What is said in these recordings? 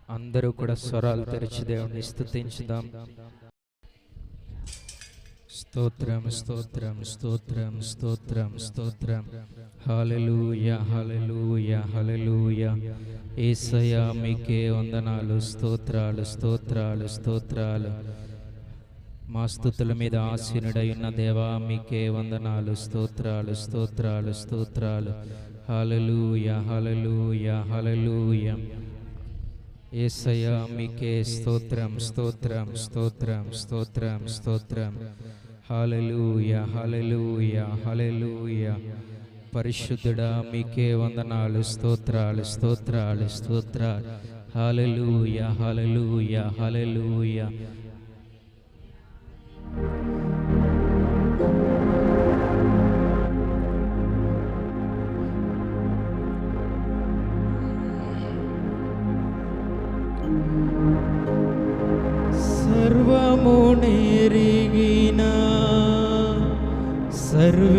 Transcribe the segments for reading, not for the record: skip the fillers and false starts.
అందరూ కూడా స్వరాలు తెరిచి దేవుని స్తుతించుదాం. స్తోత్రం స్తోత్రం స్తోత్రం స్తోత్రం స్తోత్రం. హల్లెలూయా హల్లెలూయా హల్లెలూయా. యేసయ్యా మీకే వందనాలు, స్తోత్రాలు స్తోత్రాలు స్తోత్రాలు. మా స్తుతుల మీద ఆసీనుడై ఉన్న దేవా మీకే వందనాలు, స్తోత్రాలు స్తోత్రాలు స్తోత్రాలు. హల్లెలూయా హల్లెలూయా హల్లెలూయా. యేసయ్యా మీకే స్తోత్రం స్తోత్రం స్తోత్రం స్తోత్రం స్తోత్రం. హల్లెలూయా హల్లెలూయా హల్లెలూయా. పరిశుద్ధుడా మీకే వందనాలు, స్తోత్రాలు స్తోత్రాలు స్తోత్రాలు. హల్లెలూయా హల్లెలూయా హల్లెలూయా. సర్వము నెరిగిన సర్వేశ్వరునికి,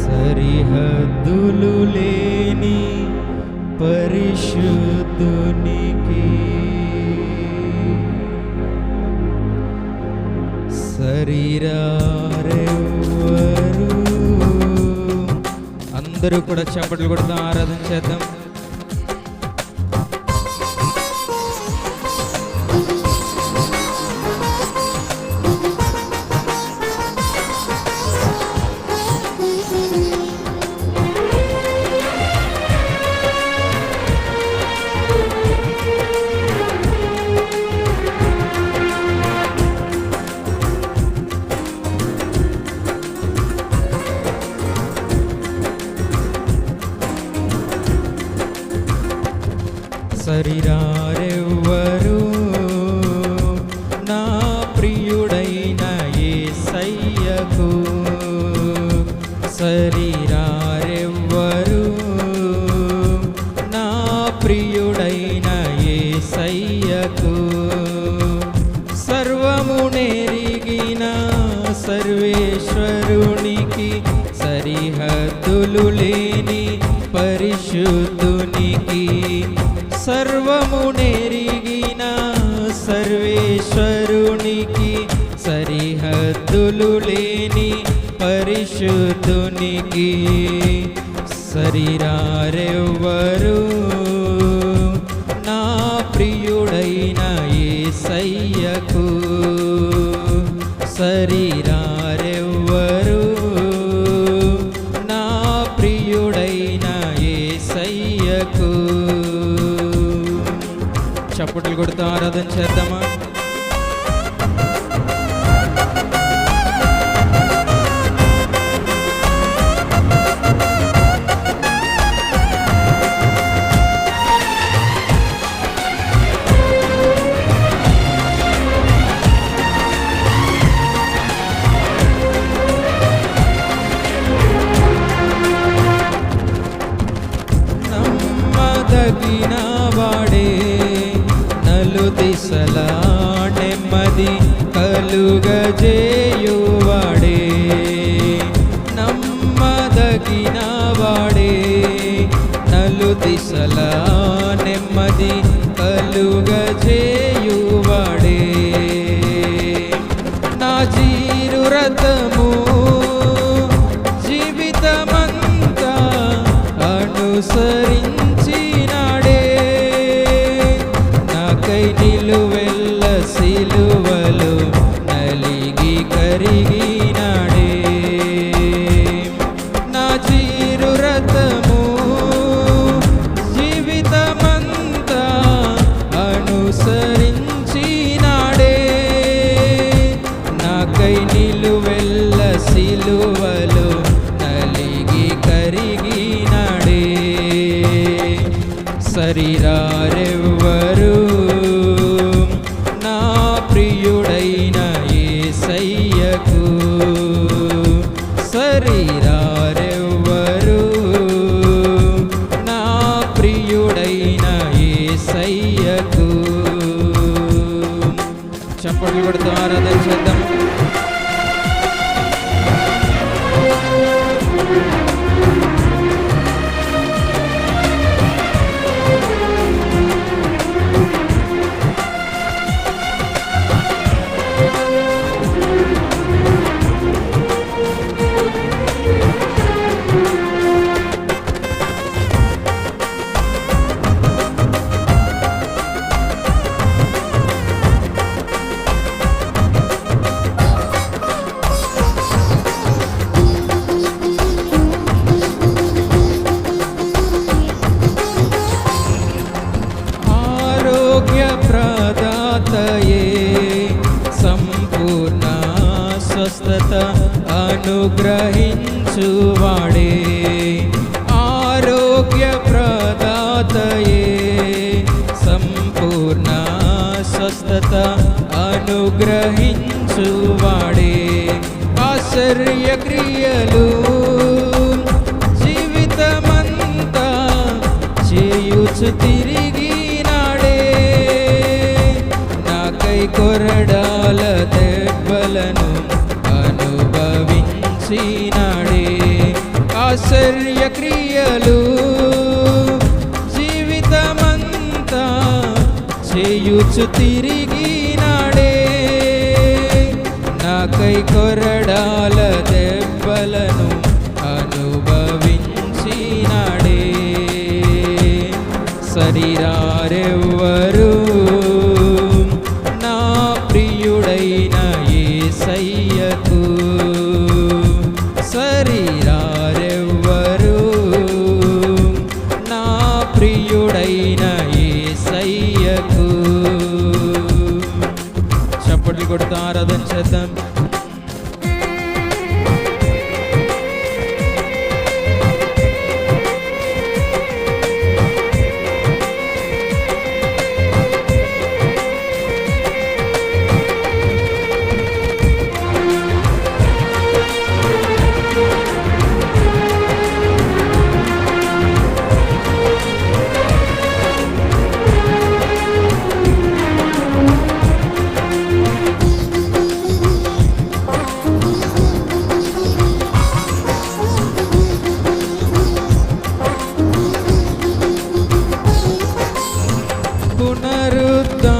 సరిహద్దులు లేని పరిశుద్ధునికి, శరీరారెవ్వరు. అందరూ కూడా చప్పట్లు కొడతాం, ఆరాధన చేద్దాం. శరీరారెవ్వరు నా ప్రియుడైన యేసయ్యకు, శరీరారెవ్వరు నా ప్రియుడైన యేసయ్యకు, సర్వము నెరిగిన సర్వేశ్వరునికి, సరిహద్దులు లేని పరిశుద్ధునికి, సర్వము నెరిగిన సర్వేశ్వరునికి, సరిహద్దులు లేని పరిశుద్ధునికి, శరీరారెవ్వరు నా ప్రియుడైన యేసయ్యకు, శరీరారెవ్వరు నా ప్రియుడైన యేసయ్యకు. చప్పట్లు కొడుతూ ఆరాధన చేద్దామా? నమ్మదగిన వాడే, నలు దిశలా నెమ్మది కలుగజేయువాడే, నమ్మదగిన వాడే, నలు దిశలా నెమ్మది కలుగజేయువాడే, నా జీరు రథము జీవితమంతా అనుసరించినాడే, నాకై నిలువెల్ల సిలువలు నలిగి కరిగినాడే, నా జీరు రథము జీవితమంతా అనుసరించినాడే, నాకై నిలువెల్ల సిలువలు నలిగి కరిగినాడే, శరీరారెవ్వరు నా ప్రియుడైన యేసయ్యకు, శరీరారెవ్వరు నా ప్రియుడైన యేసయ్యకు. చప్పట్లు కొడుతూ ఆరాధన చేద్దాం. స్వస్థత అనుగ్రహించువాడే, ఆరోగ్య ప్రదాతయే, సంపూర్ణ స్వస్థత అనుగ్రహించువాడే, ఆశ్చర్య క్రియలు జీవితమంతా చేయుచు తిరిగినాడే, నాకై కొరడాల దెబ్బలను అనుభవించినాడే, ఆశ్చర్య క్రియలు జీవితమంతా చేయుచు తిరిగినాడే, నాకై కొరడాల దెబ్బలను అనుభవించినాడే. సరిరారెవ్వరు నా ప్రియుడైన యేసయ్యకు, సరిరారెవ్వరు నా ప్రియుడైన యేసయ్యకు. చప్పట్లు కొడుతూ ఆరాధన చేద్దాం.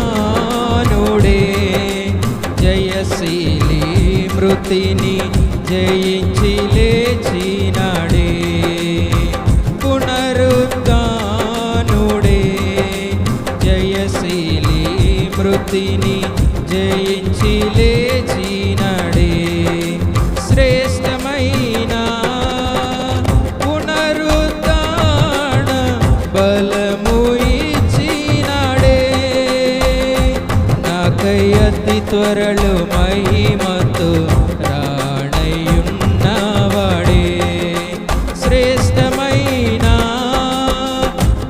పునరుద్ధానుడే జయశీలి, మృతిని జయించి లేచినాడే, పునరుద్ధానుడే జయశీలి, మృతిని జయించి లేచినాడే, శ్రేష్టమైన పునరుద్ధాన బలము ఇచ్చినాడే, నాకై అతి త్వరలో మహిమతో రాణయున్నవాడే, శ్రేష్టమైన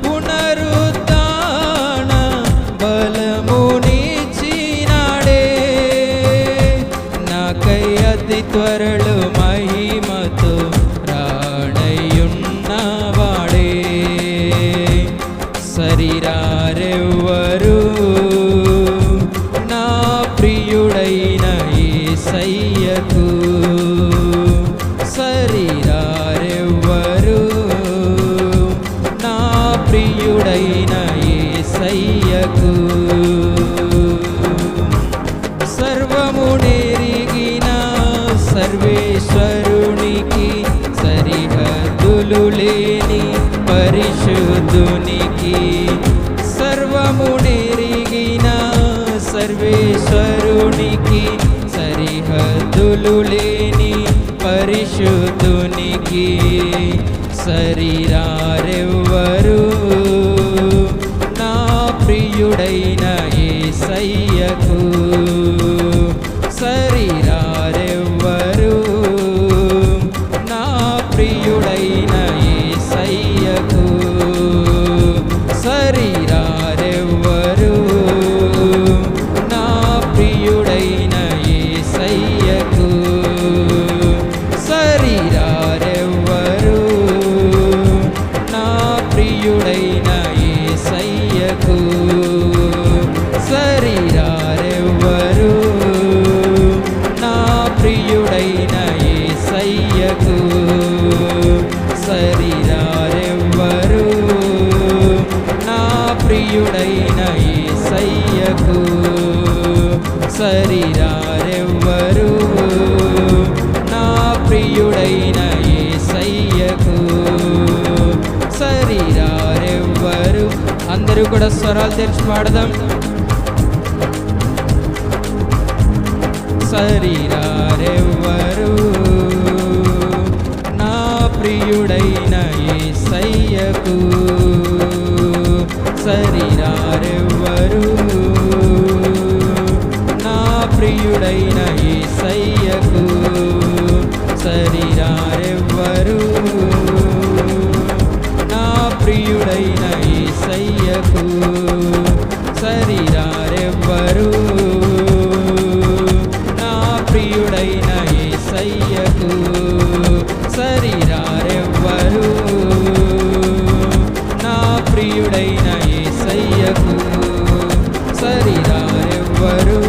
పునరుద్ధాన బలమునిచ్చినాడే, నాకై అతి త్వరలో మహిమతో రాణయున్నవాడే. సరిరారెవ్వరు నా ప్రియుడైన యేసయ్యకు, సరిరారెవ్వరు నా ప్రియుడైన యేసయ్యకు. సర్వము నెరిగిన సర్వేశ్వరునికి, సరిహద్దులు లేని పరిశుద్ధునికి, సర్వము నెరిగిన సర్వేశ్వరునికి, సరిహద్దులు లేని పరిశుద్ధునికి, సరిరారెవ్వరు నా ప్రియుడైన యేసయ్యకు, సరిరారెవ్వరు నా ప్రియుడైన యేసయ్యకు, సరిరారెవ్వరు నా ప్రియుడైన యేసయ్యకు, సరిరారెవ్వరు నా ప్రియుడైన యేసయ్యకు, సరిరారెవ్వరు నా ప్రియుడైన యేసయ్యకు, సరిరారెవ్వరు నా ప్రియుడైన యేసయ్యకు, సరిరారెవ్వరు నా ప్రియుడైన యేసయ్యకు, సరిరారెవ్వరు. అందరూ కూడా స్వరాలు తెరిచి పాడదాం. సరిరారెవ్వరు నా ప్రియుడైన యేసయ్యకు, సరిరారెవ్వరు నా ప్రియుడైన యేసయ్యకు, యేసయ్యకు సరిరారెవ్వరు, నా ప్రియుడైన యేసయ్యకు సరిరారెవ్వరు, నా ప్రియుడైన యేసయ్యకు సరిరారెవ్వరు,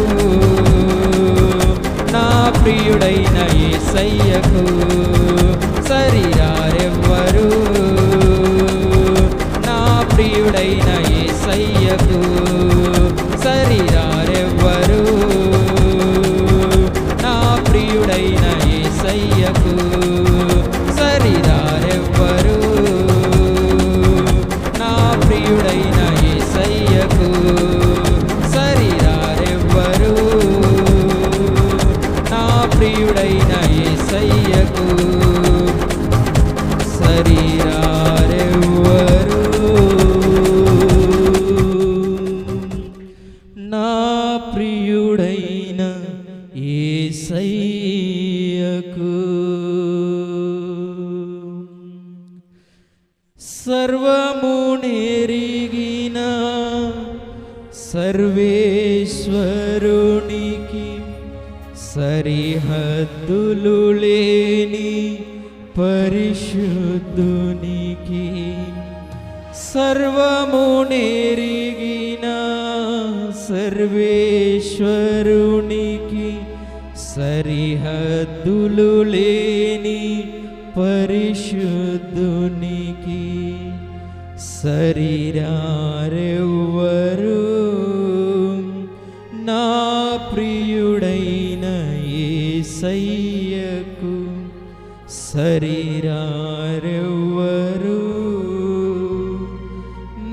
నా ప్రియుడైన యేసయ్యకు సరిరారెవ్వరు, నా ప్రియుడైన యేసయ్యకు సరిరారెవ్వరు, నా ప్రియుడైన యేసయ్యకు సరిరారెవ్వరు, నా ప్రియుడైన యేసయ్యకు సరిరారెవ్వరు, నా ప్రియుడైన యేసయ్యకు సరిరారెవ్వరు, నా ప్రియుడైన యేసయ్యకు. సర్వము నెరిగిన సర్వేశ్వరునికి సరిహద్దులు లేని పరిశుద్ధునికి, సర్వము నెరిగిన సర్వేశ్వరునికి సరిహద్దులు లేని పరిశుద్ధునికి సరిరారెవ్వరు, నా ప్రియుడైన యేసయ్యకు సరిరారెవ్వరు,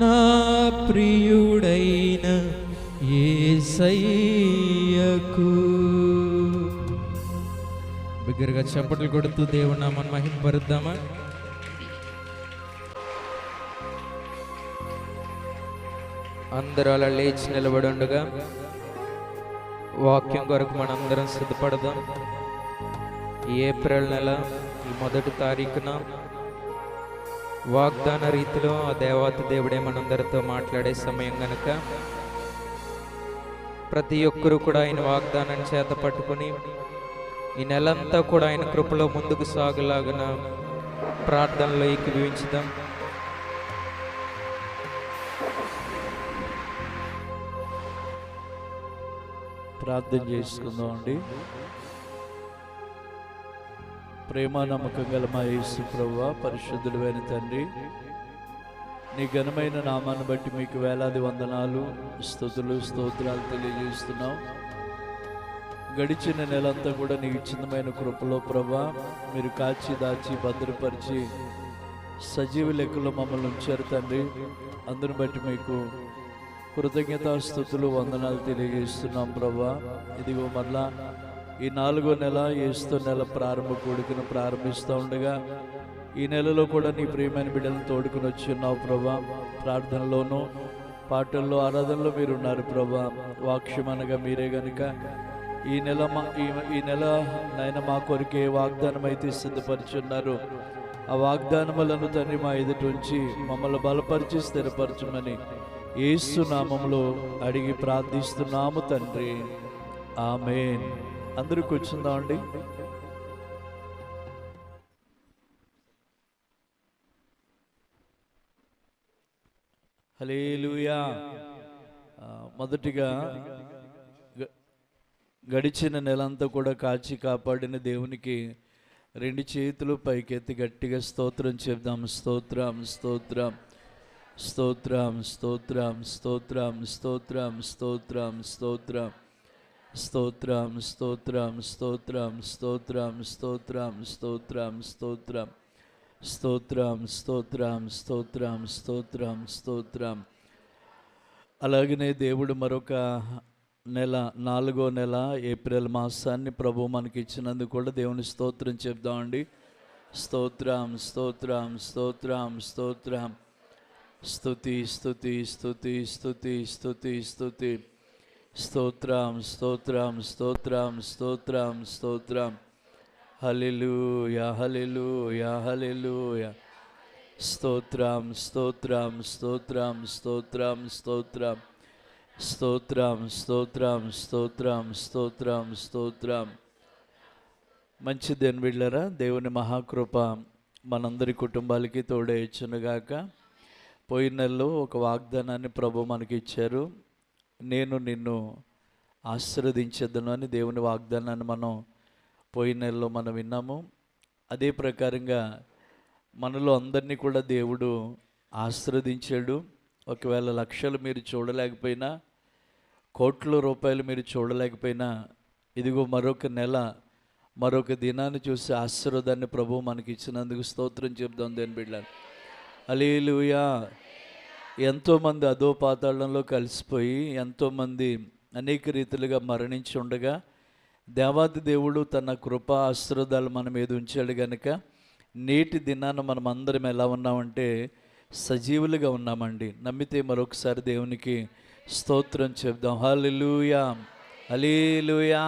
నా ప్రియుడైన యేసయ్యకు. బిగ్గరగా చప్పట్లు కొడుతూ దేవుని నామాన్ని మహిమపరుద్దామా? అందరూ అలా లేచి నిలబడి ఉండగా వాక్యం కొరకు మనందరం సిద్ధపడదాం. ఈ ఏప్రిల్ నెల ఈ 1వ తారీఖున వాగ్దాన రీతిలో ఆ దేవాతి దేవుడే మనందరితో మాట్లాడే సమయం గనుక ప్రతి ఒక్కరూ కూడా ఆయన వాగ్దానం చేత పట్టుకుని ఈ నెలంతా కూడా ఆయన కృపలో ముందుకు సాగులాగున ప్రార్థనలో ఏకీభవించుదాం. ప్రార్థన చేసుకుందాం అండి. ప్రేమ నమ్మకం గల మా యేసు ప్రభువా, పరిశుద్ధుడైన తండ్రి, నీ ఘనమైన నామాన్ని బట్టి మీకు వేలాది వందనాలు, స్తుతులు, స్తోత్రాలు తెలియజేస్తున్నాం. గడిచిన నెలంతా కూడా నీ ఉచితమైన కృపలో ప్రభా మీరు కాచి దాచి భద్రపరిచి సజీవ లెక్కలో మమ్మల్ని ఉంచారు తండ్రి. అందుని బట్టి మీకు కృతజ్ఞతాస్తుతులు, వందనాలు తెలియజేస్తున్నాం ప్రభా. ఇదిగో మరలా ఈ 4వ నెల యేసు నెల ప్రారంభ కూడికను ప్రారంభిస్తూ ఉండగా ఈ నెలలో కూడా నీ ప్రియమైన బిడ్డలను తోడుకుని వచ్చి ఉన్నావు ప్రభా. ప్రార్థనలోనూ పాటల్లో ఆరాధనలో మీరున్నారు ప్రభా. వాక్యం అనగా మీరే గనుక ఈ నెల నాయన మా కొరికే వాగ్దానం అయితే సిద్ధపరిచున్నారు. ఆ వాగ్దానములను తండ్రి మా ఎదుటి ఉంచి మమ్మల్ని బలపరిచి స్థిరపరచమని యేసు నామములో అడిగి ప్రార్థిస్తున్నాము తండ్రి, ఆమేన్. అందరూ కూర్చుందాం అండి. హల్లెలూయా. మొదటిగా గడిచిన నెలంతా కూడా కాచి కాపాడిన దేవునికి 2 చేతులు పైకెత్తి గట్టిగా స్తోత్రం చెప్దాం. స్తోత్రం, స్తోత్రం, స్తోత్రం, స్తోత్రం, స్తోత్రం, స్తోత్రం, స్తోత్రం, స్తోత్రం, స్తోత్రం, స్తోత్రం, స్తోత్రం, స్తోత్రం, స్తోత్రం, స్తోత్రం, స్తోత్రం, స్తోత్రం, స్తోత్రం, స్తోత్రం, స్తోత్రం, స్తోత్రం. అలాగనే దేవుడు మరొక నెల, 4వ నెల ఏప్రిల్ మాసాన్ని ప్రభు మనకి ఇచ్చినందుకు కూడా దేవుని స్తోత్రం చెప్దామండి. స్తోత్రం, స్తోత్రం, స్తోత్రం, స్తోత్రం, స్తుతి, స్తుతి, స్తుతి, స్తుతి, స్తుతి, స్తుతి, స్తోత్రం, స్తోత్రం, స్తోత్రం, స్తోత్రం, స్తోత్రం. హల్లెలూయా, హల్లెలూయా, హల్లెలూయా. స్తోత్రం స్తోత్రం స్తోత్రం స్తోత్రం స్తోత్రం స్తోత్రం స్తోత్రం స్తోత్రం స్తోత్రం స్తోత్రం. మంచి దేని బిడ్డలారా, దేవుని మహాకృప మనందరి కుటుంబాలకి తోడే ఇచ్చునుగాక. పోయిన నెలలో ఒక వాగ్దానాన్ని ప్రభు మనకి ఇచ్చారు. నేను నిన్ను ఆశీర్వదించేదను అని దేవుని వాగ్దానాన్ని మనం పోయిన నెలలో మనం విన్నాము. అదే ప్రకారంగా మనలో అందరినీ కూడా దేవుడు ఆశీర్వదించాడు. ఒకవేళ లక్షలు మీరు చూడలేకపోయినా, కోట్ల రూపాయలు మీరు చూడలేకపోయినా, ఇదిగో మరొక నెల, మరొక దినాన్ని చూసి ఆశీర్వాదాన్ని ప్రభువు మనకి ఇచ్చినందుకు స్తోత్రం చెప్దాం దేని బిడ్డలారా. హల్లెలూయా. ఎంతోమంది అధో పాతాళంలో కలిసిపోయి, ఎంతోమంది అనేక రీతిలుగా మరణించి ఉండగా దేవాది దేవుడు తన కృపా ఆశీర్వాదాలు మన మీద ఉంచాడు కనుక నేటి దినాన మనం అందరం ఎలా ఉన్నామంటే సజీవులుగా ఉన్నామండి. నమ్మితే మరొకసారి దేవునికి స్తోత్రం చెప్దాం. హల్లెలూయా, హల్లెలూయా.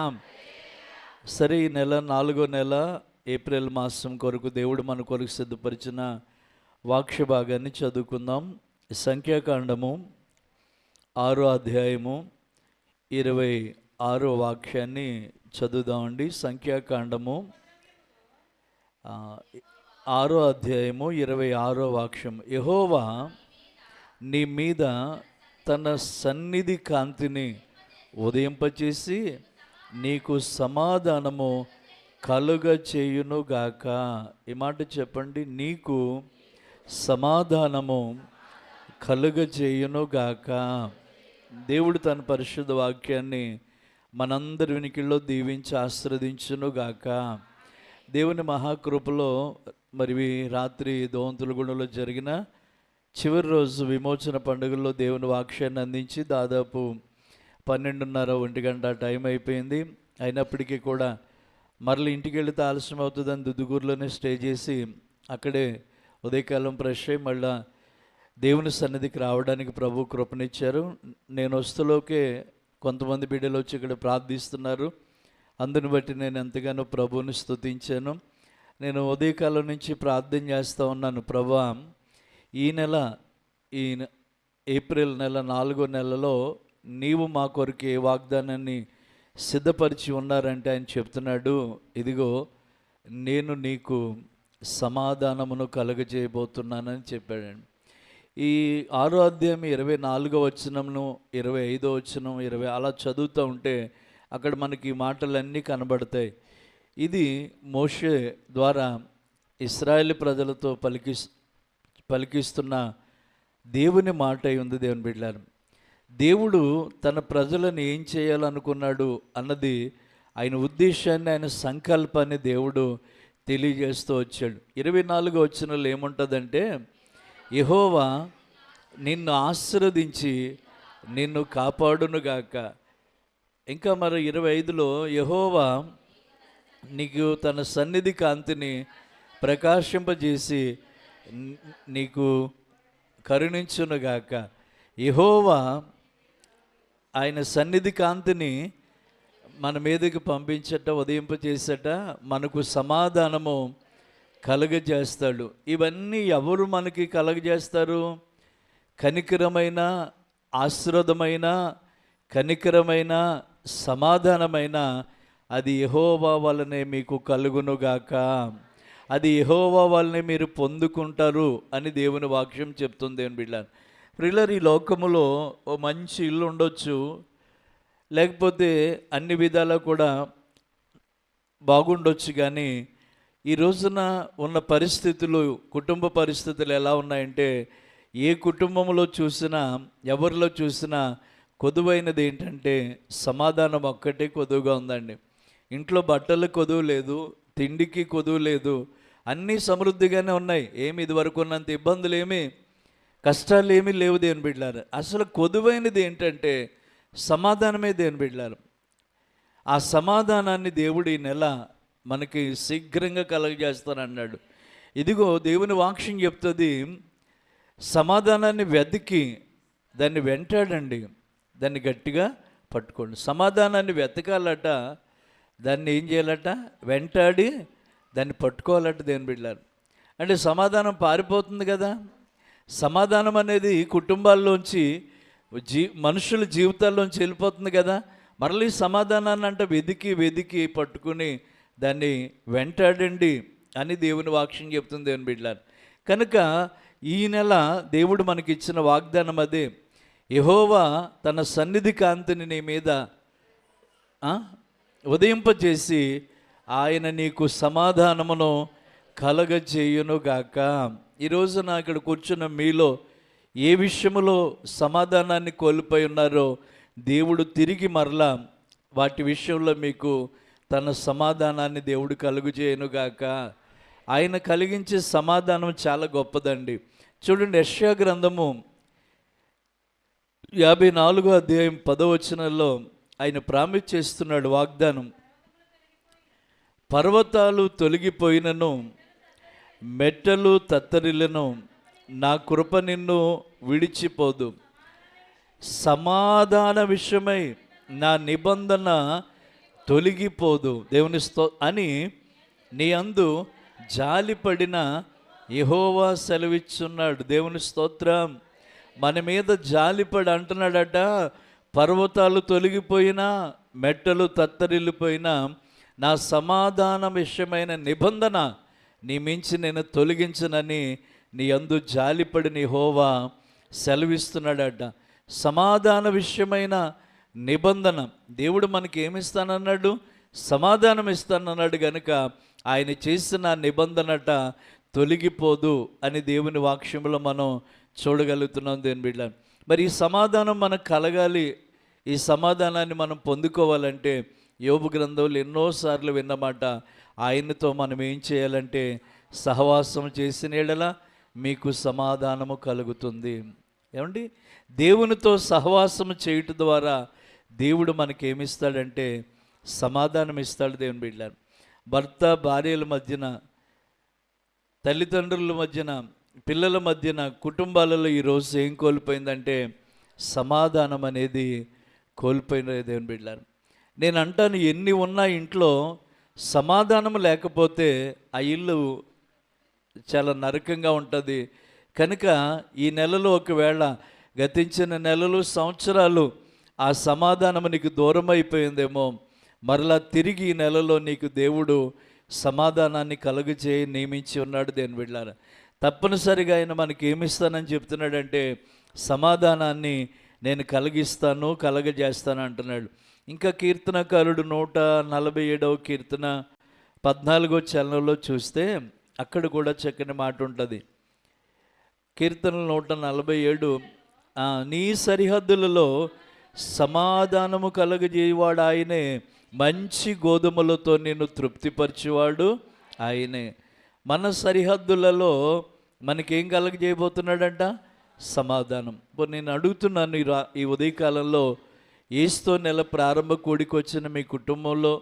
సరే, ఈ నెల 4వ నెల ఏప్రిల్ మాసం కొరకు దేవుడు మన కొరకు సిద్ధపరిచిన వాక్య భాగాన్ని చదువుకుందాం. సంఖ్యాకాండము 6వ అధ్యాయము 26వ వాక్యాన్ని చదువుదామండి. సంఖ్యాకాండము 6వ అధ్యాయము 26వ వాక్యం. యెహోవా నీ మీద తన సన్నిధి కాంతిని ఉదయింపచేసి నీకు సమాధానము కలుగచేయునుగాక. ఈ మాట చెప్పండి, నీకు సమాధానము కలుగచేయునుగాక. దేవుడు తన పరిశుద్ధ వాక్యాన్ని మనందరి వినికిల్లో దీవించి ఆశీర్వదించునుగాక. దేవుని మహాకృపలో మరి రాత్రి దోవంతులగూడెంలో జరిగిన చివరి రోజు విమోచన పండుగల్లో దేవుని వాక్యాన్ని అందించి దాదాపు 12:30 గంట టైం అయిపోయింది. అయినప్పటికీ కూడా మరల ఇంటికి వెళితే ఆలస్యం అవుతుందని దుద్దుగూరులోనే స్టే చేసి అక్కడే ఉదయకాలం ఫ్రెష్ అయ్యి మళ్ళా దేవుని సన్నిధికి రావడానికి ప్రభు కృపనిచ్చారు. నేను వస్తులోకే కొంతమంది బిడ్డలు వచ్చి ఇక్కడ ప్రార్థిస్తున్నారు. అందుని బట్టి నేను ఎంతగానో ప్రభువుని స్తుతించాను. నేను ఉదయకాలం నుంచి ప్రార్థన చేస్తూ ఉన్నాను, ప్రభువా ఈ నెల, ఈ ఏప్రిల్ నెల 4వ నెలలో నీవు మా కొరకు ఏ వాగ్దానాన్ని సిద్ధపరిచి ఉన్నారంటే ఆయన చెప్తున్నాడు, ఇదిగో నేను నీకు సమాధానమును కలుగజేయబోతున్నానని చెప్పాడండి. ఈ 6వ అధ్యాయం 24వ వచనమును 25వ వచనం 20 అలా చదువుతూ ఉంటే అక్కడ మనకి ఈ మాటలన్నీ కనబడతాయి. ఇది మోషే ద్వారా ఇశ్రాయేలు ప్రజలతో పలికిస్తున్న దేవుని మాట అయి ఉంది. దేవుని బిడ్డలారా, దేవుడు తన ప్రజలను ఏం చేయాలనుకున్నాడు అన్నది ఆయన ఉద్దేశాన్ని, ఆయన సంకల్పాన్ని దేవుడు తెలియజేస్తూ వచ్చాడు. 24వ వచనంలో ఏముంటుందంటే, యెహోవా నిన్ను ఆశీర్వదించి నిన్ను కాపాడునుగాక. ఇంకా మరి 25లో యెహోవా నీకు తన సన్నిధి కాంతిని ప్రకాశింపజేసి నీకు కరుణించునుగాక. యెహోవా ఆయన సన్నిధి కాంతిని మన మీదకి పంపించట, ఉదయింపచేసట, మనకు సమాధానము కలుగజేస్తాడు. ఇవన్నీ ఎవరు మనకి కలుగజేస్తారు? కనికరమైన, ఆశీర్వాదమైన, కనికరమైన, సమాధానమైన అది యెహోవా వలనే మీకు కలుగునుగాక. అది యెహోవా వలనే మీరు పొందుకుంటారు అని దేవుని వాక్యం చెప్తుంది. దేవుని బిడ్డలారా, ప్రియులారా, ఈ లోకములో ఓ మంచి ఇల్లు ఉండొచ్చు, లేకపోతే అన్ని విధాలా కూడా బాగుండొచ్చు, కానీ ఈ రోజున ఉన్న పరిస్థితులు, కుటుంబ పరిస్థితులు ఎలా ఉన్నాయంటే ఏ కుటుంబంలో చూసినా, ఎవరిలో చూసినా కొదువైనది ఏంటంటే సమాధానం ఒక్కటే కొదువుగా ఉందండి. ఇంట్లో బట్టలు కొదువు లేదు, తిండికి కొదువు లేదు, అన్నీ సమృద్ధిగానే ఉన్నాయి. ఏమి ఇదివరకు ఉన్నంత ఇబ్బందులు ఏమి, కష్టాలు ఏమీ లేవు. దేవుని బిడ్డలారా, అసలు కొదువైనది ఏంటంటే సమాధానమే. దేవుని బిడ్డలారా, ఆ సమాధానాన్ని దేవుడు ఈ నెల మనకి శీఘ్రంగా కలుగజేస్తానన్నాడు. ఇదిగో దేవుని వాక్యం చెప్తుంది, సమాధానాన్ని వెతికి దాన్ని వెంటాడండి, దాన్ని గట్టిగా పట్టుకోండి. సమాధానాన్ని వెతకాలట, దాన్ని ఏం చేయాలట? వెంటాడి దాన్ని పట్టుకోవాలట. దేవుని బిడ్డలారా, అంటే సమాధానం పారిపోతుంది కదా. సమాధానం అనేది కుటుంబాల్లోంచి మనుషుల జీవితాల్లోంచి వెళ్ళిపోతుంది కదా. మరలా ఈ సమాధానాన్ని అంటే వెదికి వెదికి పట్టుకుని దాన్ని వెంటాడండి అని దేవుని వాక్యం చెప్తుంది దేవుని బిడ్డలారా. కనుక ఈ నెల దేవుడు మనకిచ్చిన వాగ్దానం అదే, యెహోవా తన సన్నిధి కాంతిని నీ మీద ఉదయింపజేసి ఆయన నీకు సమాధానమును కలగజేయునుగాక. ఈరోజు నా ఇక్కడ కూర్చున్న మీలో ఏ విషయంలో సమాధానాన్ని కోల్పోయి ఉన్నారో దేవుడు తిరిగి మరలా వాటి విషయంలో మీకు తన సమాధానాన్ని దేవుడు కలుగజేయునుగాక. ఆయన కలిగించే సమాధానం చాలా గొప్పదండి. చూడండి, యెషయా గ్రంథము 54వ అధ్యాయం 10వ వచనంలో ఆయన ప్రామిస్ చేస్తున్నాడు వాగ్దానం. పర్వతాలు తొలగిపోయినను మెట్టలు తత్తరిలను నా కృప నిన్ను విడిచిపోదు. సమాధాన విషయమై నా నిబంధన తొలగిపోదు దేవుని అని నీ అందు జాలిపడిన యెహోవా సెలవిచ్చున్నాడు. దేవుని స్తోత్రం. మన మీద జాలిపడి అంటున్నాడట, పర్వతాలు తొలగిపోయినా మెట్టలు తత్తరిల్లిపోయినా నా సమాధాన విషయమైన నిబంధన నీ మించి నేను తొలగించనని నీ అందు జాలిపడిన యెహోవా సెలవిస్తున్నాడట. సమాధాన విషయమైన నిబంధన దేవుడు మనకి ఏమిస్తానన్నాడు? సమాధానం ఇస్తానన్నాడు. కనుక ఆయన చేసిన నిబంధనట తొలగిపోదు అని దేవుని వాక్యంలో మనం చూడగలుగుతున్నాం దేవుని బిడ్డ. మరి ఈ సమాధానం మనకు కలగాలి, ఈ సమాధానాన్ని మనం పొందుకోవాలంటే యోబు గ్రంథంలో ఎన్నోసార్లు విన్నమాట, ఆయనతో మనం ఏం చేయాలంటే సహవాసం చేసిన యెడల మీకు సమాధానము కలుగుతుంది. ఏమండి, దేవునితో సహవాసం చేయటం ద్వారా దేవుడు మనకేమిస్తాడంటే సమాధానం ఇస్తాడు దేవుని బిడ్డలారా. భర్త భార్యల మధ్యన, తల్లిదండ్రుల మధ్యన, పిల్లల మధ్యన, కుటుంబాలలో ఈరోజు ఏం కోల్పోయిందంటే సమాధానం అనేది కోల్పోయిన దేవుని బిడ్డలారా. నేను అంటాను, ఎన్ని ఉన్నా ఇంట్లో సమాధానం లేకపోతే ఆ ఇల్లు చాలా నరకంగా ఉంటుంది. కనుక ఈ నెలలో ఒకవేళ గతించిన నెలలు సంవత్సరాలు ఆ సమాధానం నీకు దూరం అయిపోయిందేమో, మరలా తిరిగి ఈ నెలలో నీకు దేవుడు సమాధానాన్ని కలుగజేయి నియమించి ఉన్నాడు దేవుని బిడ్డలారా. తప్పనిసరిగా ఆయన మనకి ఏమిస్తానని చెప్తున్నాడంటే సమాధానాన్ని నేను కలిగిస్తాను, కలగజేస్తాను అంటున్నాడు. ఇంకా కీర్తనకారుడు 147వ కీర్తన 14వ చరణంలో చూస్తే అక్కడ కూడా చక్కని మాట ఉంటుంది. కీర్తనలు 147, నీ సరిహద్దులలో సమాధానము కలగజేయవాడు ఆయనే, మంచి గోధుమలతో నిన్ను తృప్తిపరిచేవాడు ఆయనే. మన సరిహద్దులలో మనకేం కలగజేయబోతున్నాడంట? సమాధానం. ఇప్పుడు నేను అడుగుతున్నాను ఈ ఉదయకాలంలో, ఏసుతో నెల ప్రారంభ కూడికి వచ్చిన మీ కుటుంబంలో,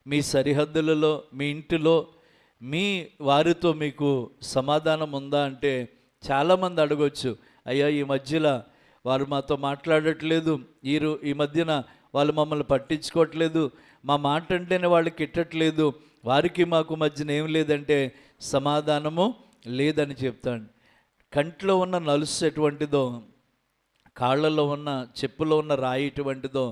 మీ సరిహద్దులలో, మీ ఇంటిలో, మీ వారితో మీకు సమాధానం ఉందా అంటే చాలామంది అడగొచ్చు, అయ్యా ఈ మధ్యలో వారు మాతో మాట్లాడట్లేదు, ఈ మధ్యన వాళ్ళు మమ్మల్ని పట్టించుకోవట్లేదు, మా మాట అంటేనే వాళ్ళకి ఇట్టట్లేదు, వారికి మాకు మధ్యన ఏం లేదంటే సమాధానము లేదని చెప్తాను. కంట్లో ఉన్న నలుసు ఎటువంటిదో, కాళ్ళలో ఉన్న చెప్పులో ఉన్న రాయి ఎటువంటిదో,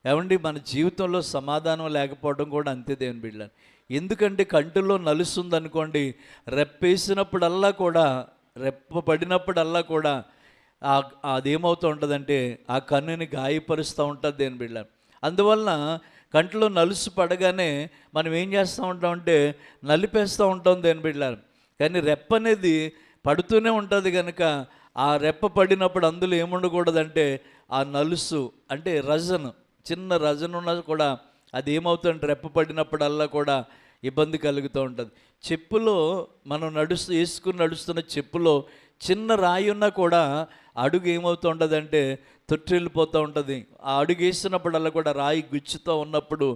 ఏమండి మన జీవితంలో సమాధానం లేకపోవడం కూడా అంతే దేవుని బిడ్డలారా. ఎందుకంటే కంటిలో నలుసు ఉందనుకోండి, రెప్పేసినప్పుడల్లా కూడా, రెప్ప పడినప్పుడల్లా కూడా అదేమవుతూ ఉంటుందంటే ఆ కన్నుని గాయపరుస్తూ ఉంటుంది దేవుని బిడ్డలారా. అందువలన కంటిలో నలుసు పడగానే మనం ఏం చేస్తూ ఉంటామంటే నలిపేస్తూ ఉంటాం దేవుని బిడ్డలారా. కానీ రెప్ప అనేది పడుతూనే ఉంటుంది కనుక ఆ రెప్ప పడినప్పుడు అందులో ఏముండకూడదంటే ఆ నలుసు అంటే రజను, చిన్న రజను ఉన్నా కూడా అది ఏమవుతుంది, రెప్ప పడినప్పుడల్లా కూడా ఇబ్బంది కలుగుతూ ఉంటుంది. చెప్పులో మనం వేసుకుని నడుస్తున్న చెప్పులో చిన్న రాయి ఉన్నా కూడా అడుగు ఏమవుతూ ఉంటుందంటే తొట్టిల్లిపోతూ ఉంటుంది. ఆ అడుగు వేసినప్పుడల్లా కూడా రాయి గుచ్చుతూ ఉన్నప్పుడు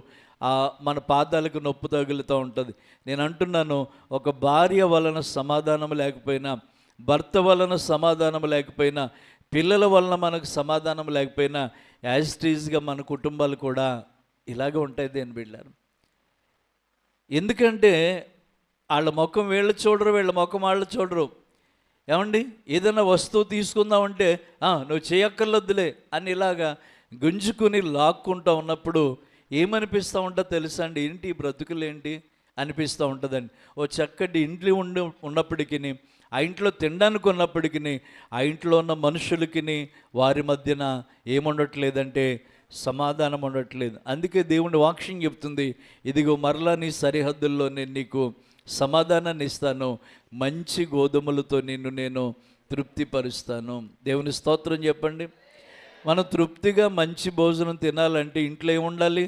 మన పాదాలకు నొప్పి తగులుతూ ఉంటుంది. నేను అంటున్నాను, ఒక భార్య వలన సమాధానం లేకపోయినా, భర్త వలన సమాధానం లేకపోయినా, పిల్లల వలన మనకు సమాధానం లేకపోయినా, యాజ్ ఇట్ ఈజ్గా మన కుటుంబాలు కూడా ఇలాగే ఉంటాయి దేని బిడ్డలారా. ఎందుకంటే వాళ్ళ ముఖం వీళ్ళు చూడరు, వీళ్ళ ముఖం వాళ్ళు చూడరు. ఏమండి, ఏదైనా వస్తువు తీసుకుందామంటే నువ్వు చేయక్కర్లొద్దులే అని ఇలాగా గుంజుకుని లాక్కుంటూ ఉన్నప్పుడు ఏమనిపిస్తూ ఉంటుందో తెలుసా అండి? ఏంటి ఈ బ్రతుకులేంటి అనిపిస్తూ ఉంటుందండి. ఓ చక్కటి ఇంట్లో ఉన్నప్పటికీ, ఆ ఇంట్లో తినడానికి ఉన్నప్పటికీ, ఆ ఇంట్లో ఉన్న మనుషులకి వారి మధ్యన ఏముండట్లేదంటే సమాధానం ఉండట్లేదు. అందుకే దేవుని వాక్యం చెప్తుంది, ఇదిగో మరలా నీ సరిహద్దుల్లో నేను నీకు సమాధానాన్ని ఇస్తాను, మంచి గోధుమలతో నిన్ను నేను తృప్తిపరుస్తాను. దేవుని స్తోత్రం చెప్పండి. మనం తృప్తిగా మంచి భోజనం తినాలంటే ఇంట్లో ఏముండాలి?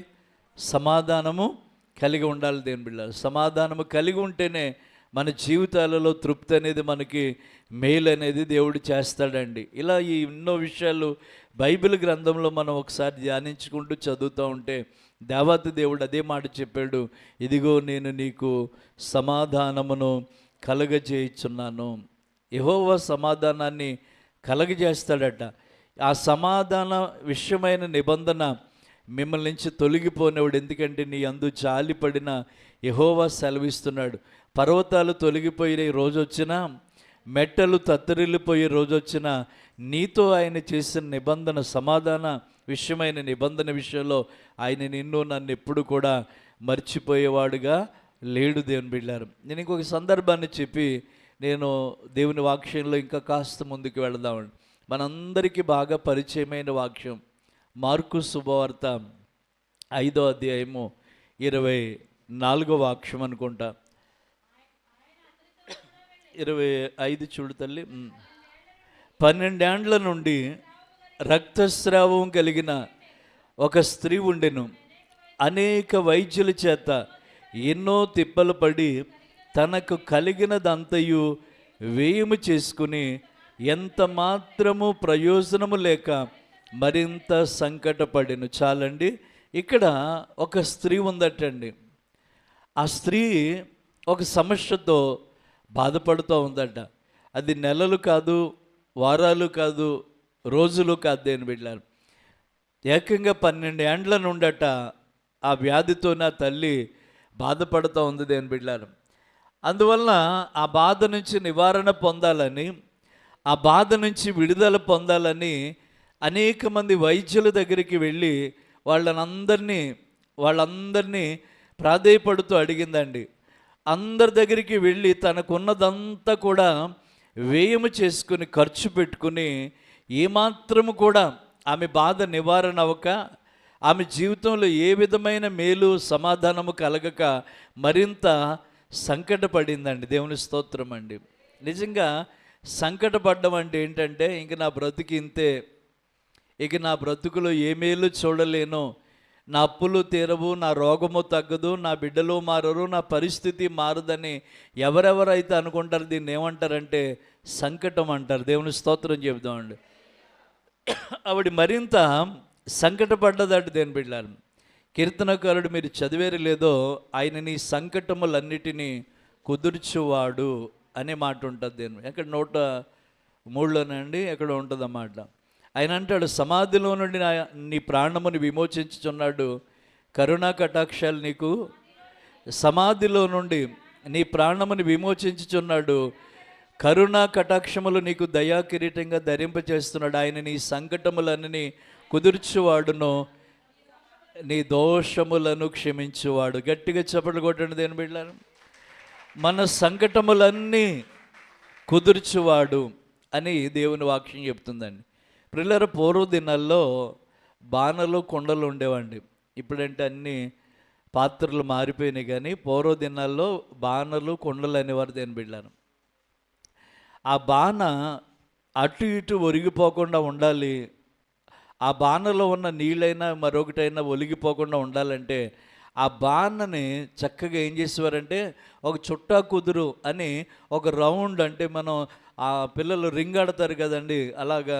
సమాధానము కలిగి ఉండాలి. దేవుని బిడ్డలారా, సమాధానము కలిగి ఉంటేనే మన జీవితాలలో తృప్తి అనేది, మనకి మేలు అనేది దేవుడు చేస్తాడండి. ఇలా ఈ ఎన్నో విషయాలు బైబిల్ గ్రంథంలో మనం ఒకసారి ధ్యానించుకుంటూ చదువుతూ ఉంటే దేవాతి దేవుడు అదే మాట చెప్పాడు, ఇదిగో నేను నీకు సమాధానమును కలగజేయుచున్నాను. యెహోవా సమాధానాన్ని కలగజేస్తాడట. ఆ సమాధాన విషయమైన నిబంధన మిమ్మల్ని నుంచి తొలగిపోనేవాడు. ఎందుకంటే నీ అందు జాలిపడిన యెహోవా సెలవిస్తున్నాడు. పర్వతాలు తొలగిపోయే రోజు వచ్చినా, మెట్టలు తత్తరిల్లిపోయే రోజు వచ్చినా, నీతో ఆయన చేసిన నిబంధన, సమాధాన విషయమైన నిబంధన విషయంలో ఆయన నిన్ను నన్ను ఎప్పుడు కూడా మర్చిపోయేవాడుగా లేడు. దేవుని బిడ్డలారా, నేను ఇంకొక సందర్భాన్ని చెప్పి నేను దేవుని వాక్యంలో ఇంకా కాస్త ముందుకు వెళదామండి. మనందరికీ బాగా పరిచయమైన వాక్యం మార్కు శుభవార్త 5వ అధ్యాయము 24వ వాక్యం అనుకుంటా. 25 చూడు తల్లి. 12 ఏండ్ల నుండి రక్తస్రావం కలిగిన ఒక స్త్రీ ఉండెను. అనేక వైద్యుల చేత ఎన్నో తిప్పలు పడి తనకు కలిగినదంతయు వ్యయము చేసుకుని ఎంత మాత్రము ప్రయోజనము లేక మరింత సంకటపడెను. చాలండి, ఇక్కడ ఒక స్త్రీ ఉందటండి. ఆ స్త్రీ ఒక సమస్యతో బాధపడుతూ ఉందట. అది నెలలు కాదు, వారాలు కాదు, రోజులు కాదు. దేని బిడ్డలారా, ఏకంగా 12 ఏండ్ల నుండట ఆ వ్యాధితో నా తల్లి బాధపడుతూ ఉంది. దేని బిడ్డలారా, అందువలన ఆ బాధ నుంచి నివారణ పొందాలని, ఆ బాధ నుంచి విడుదల పొందాలని అనేక మంది వైద్యుల దగ్గరికి వెళ్ళి వాళ్ళందరినీ ప్రాధేయపడుతూ అడిగిందండి. అందరి దగ్గరికి వెళ్ళి తనకున్నదంతా కూడా వ్యయము చేసుకుని ఖర్చు పెట్టుకుని ఏమాత్రము కూడా ఆమె బాధ నివారణ అవ్వక, ఆమె జీవితంలో ఏ విధమైన మేలు సమాధానము కలగక మరింత సంకటపడిందండి. దేవుని స్తోత్రం అండి. నిజంగా సంకటపడ్డం అంటే ఏంటంటే, ఇంక నా బ్రతుకు ఇంతే, ఇక నా బ్రతుకులో ఏ మేలు చూడలేను, నా అప్పులు తీరవు, నా రోగము తగ్గదు, నా బిడ్డలు మారరు, నా పరిస్థితి మారదని ఎవరెవరైతే అనుకుంటారు దీన్ని ఏమంటారంటే సంకటం అంటారు. దేవుని స్తోత్రం చెబుదామండి. ఆవిడ మరింత సంకటపడ్డదట. దేని బిడ్డలారా, కీర్తనకారుడు మీరు చదివేరు లేదో, ఆయన నీ సంకటములన్నిటినీ కుదుర్చువాడు అనే మాట ఉంటుంది. దేని ఎక్కడ 103లోనండి ఎక్కడ ఉంటుంది అన్నమాట. ఆయన అంటాడు, సమాధిలో నుండి నీ ప్రాణముని విమోచించుచున్నాడు, కరుణా కటాక్షాలు నీకు, సమాధిలో నుండి నీ ప్రాణముని విమోచించుచున్నాడు, కరుణా కటాక్షములు నీకు దయా కిరీటంగా ధరింపచేస్తున్నాడు. ఆయన నీ సంకటములన్నీ కుదుర్చువాడును, నీ దోషములను క్షమించువాడు. గట్టిగా చప్పట్లు కొట్టండి దేని బిడ్డలారా. మన సంకటములన్నీ కుదుర్చువాడు అని దేవుని వాక్యం చెప్తుందండి. పిల్లల పూర్వ దినాల్లో బాణలు కుండలు ఉండేవండి. ఇప్పుడంటే అన్ని పాత్రలు మారిపోయినాయి, కానీ పూర్వ దినాల్లో బాణలు కుండలు అనేవారు. దేని బిడ్డలారా, ఆ బాణ అటు ఇటు ఒరిగిపోకుండా ఉండాలి. ఆ బాణలో ఉన్న నీళ్ళైనా మరొకటైనా ఒలిగిపోకుండా ఉండాలంటే ఆ బాణని చక్కగా ఏం చేసేవారంటే ఒక చుట్టా కుదురు అని ఒక రౌండ్, అంటే మనం ఆ పిల్లలు రింగ్ ఆడతారు కదండి, అలాగా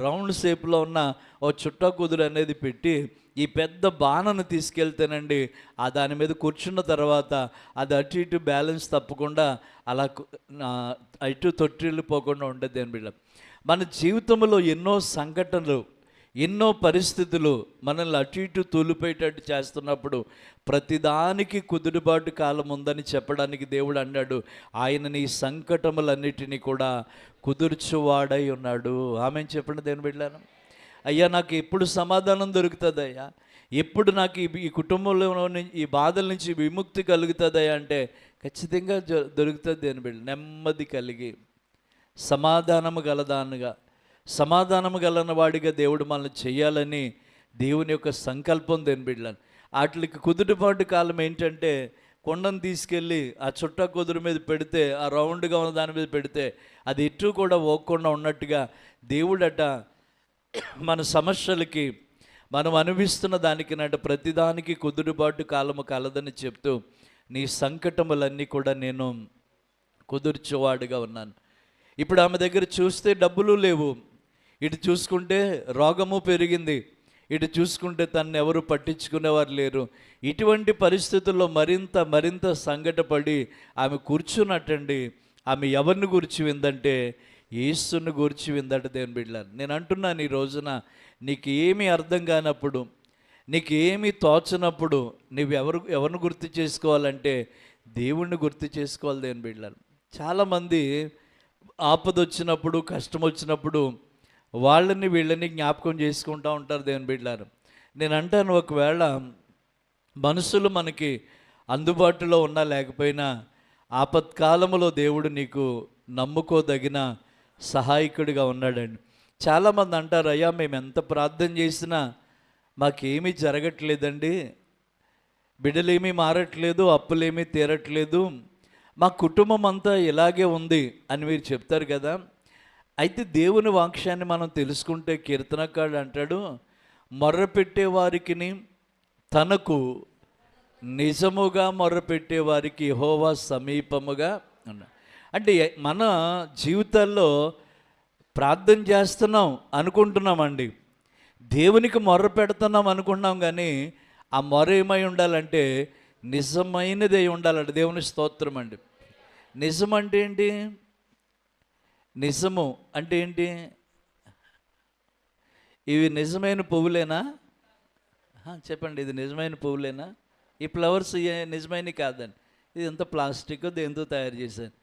రౌండ్ షేప్లో ఉన్న ఒక చుట్టా కుదురు అనేది పెట్టి ఈ పెద్ద బాణను తీసుకెళ్తేనండి ఆ దాని మీద కూర్చున్న తర్వాత అది అటు ఇటు బ్యాలెన్స్ తప్పకుండా అలా అటు తొట్టిల్లిపోకుండా ఉండేది. అని బిడ్డ, మన జీవితంలో ఎన్నో సంఘటనలు, ఎన్నో పరిస్థితులు మనల్ని అటు ఇటు తూలిపోయేటట్టు చేస్తున్నప్పుడు ప్రతిదానికి కుదురుబాటు కాలం ఉందని చెప్పడానికి దేవుడు అన్నాడు, ఆయన నీ సంకటములన్నిటినీ కూడా కుదుర్చువాడై ఉన్నాడు. ఆమె చెప్పండి దేవుని బిడ్డలారా. అయ్యా నాకు ఎప్పుడు సమాధానం దొరుకుతుంది అయ్యా, ఎప్పుడు నాకు ఈ కుటుంబంలో ఈ బాధల నుంచి విముక్తి కలుగుతుందయ్యా అంటే ఖచ్చితంగా దొరుకుతుంది దేవుని బిడ్డ. నెమ్మది కలిగి సమాధానము గలదానుగా, సమాధానము గలన వాడిగా దేవుడు మనల్ని చేయాలని దేవుని యొక్క సంకల్పం దేవుని బిడ్డలను. వాటికి కుదురుబాటు కాలం ఏంటంటే, కొండను తీసుకెళ్ళి ఆ చుట్ట కుదురు మీద పెడితే, ఆ రౌండ్గా ఉన్న దాని మీద పెడితే అది ఎటు కూడా పోకుండా ఉన్నట్టుగా దేవుడట మన సమస్యలకి, మనం అనుభవిస్తున్న దానికి నట ప్రతిదానికి కుదురుబాటు కాలము కలదని చెప్తూ, నీ సంకటములన్నీ కూడా నేను కుదుర్చేవాడుగా ఉన్నాను. ఇప్పుడు ఆమె దగ్గర చూస్తే డబ్బులు లేవు, ఇటు చూసుకుంటే రోగము పెరిగింది, ఇటు చూసుకుంటే తను ఎవరు పట్టించుకునేవారు లేరు. ఇటువంటి పరిస్థితుల్లో మరింత సంకటపడి ఆమె కూర్చున్నట్టండి. ఆమె ఎవరిని గురించి విందంటే యేసుని గురించి విందట దేవుని బిడ్డలారా. నేను అంటున్నాను, ఈ రోజున నీకు ఏమీ అర్థం కానప్పుడు, నీకు ఏమీ తోచనప్పుడు నువ్వు ఎవరిని గుర్తు చేసుకోవాలంటే దేవుణ్ణి గుర్తు చేసుకోవాలి దేవుని బిడ్డలారా. చాలామంది ఆపద వచ్చినప్పుడు, కష్టం వచ్చినప్పుడు వాళ్ళని వీళ్ళని జ్ఞాపకం చేసుకుంటూ ఉంటారు దేవుని బిడ్డలారా. నేను అంటాను, ఒకవేళ మనుషులు మనకి అందుబాటులో ఉన్నా లేకపోయినా ఆపత్కాలంలో దేవుడు నీకు నమ్ముకోదగిన సహాయకుడిగా ఉన్నాడండి. చాలామంది అంటారు, అయ్యా మేము ఎంత ప్రార్థన చేసినా మాకేమీ జరగట్లేదండి, బిడ్డలేమీ మారట్లేదు, అప్పులేమీ తీరట్లేదు, మా కుటుంబం అంతా ఇలాగే ఉంది అని మీరు చెప్తారు కదా. అయితే దేవుని వాక్యాన్ని మనం తెలుసుకుంటే కీర్తనకారుడు అంటాడు, మొర్రపెట్టే వారికి తనకు నిజముగా మొర్రపెట్టే వారికి యెహోవా సమీపముగా ఉన్నాడు. అంటే మన జీవితాల్లో ప్రార్థన చేస్తున్నాం అనుకుంటున్నామండి, దేవునికి మొర్ర పెడుతున్నాం అనుకున్నాం, కానీ ఆ మొర్ర ఏమై ఉండాలంటే నిజమైనది అయి ఉండాలంటే. దేవుని స్తోత్రం అండి. నిజం అంటే ఏంటి? నిజము అంటే ఏంటి? ఇవి నిజమైన పువ్వులేనా? చెప్పండి, ఇది నిజమైన పువ్వులేనా? ఈ ఫ్లవర్స్ నిజమైనవి కాదండి, ఇది ఎంత ప్లాస్టిక్ దేంతో తయారు చేశారు.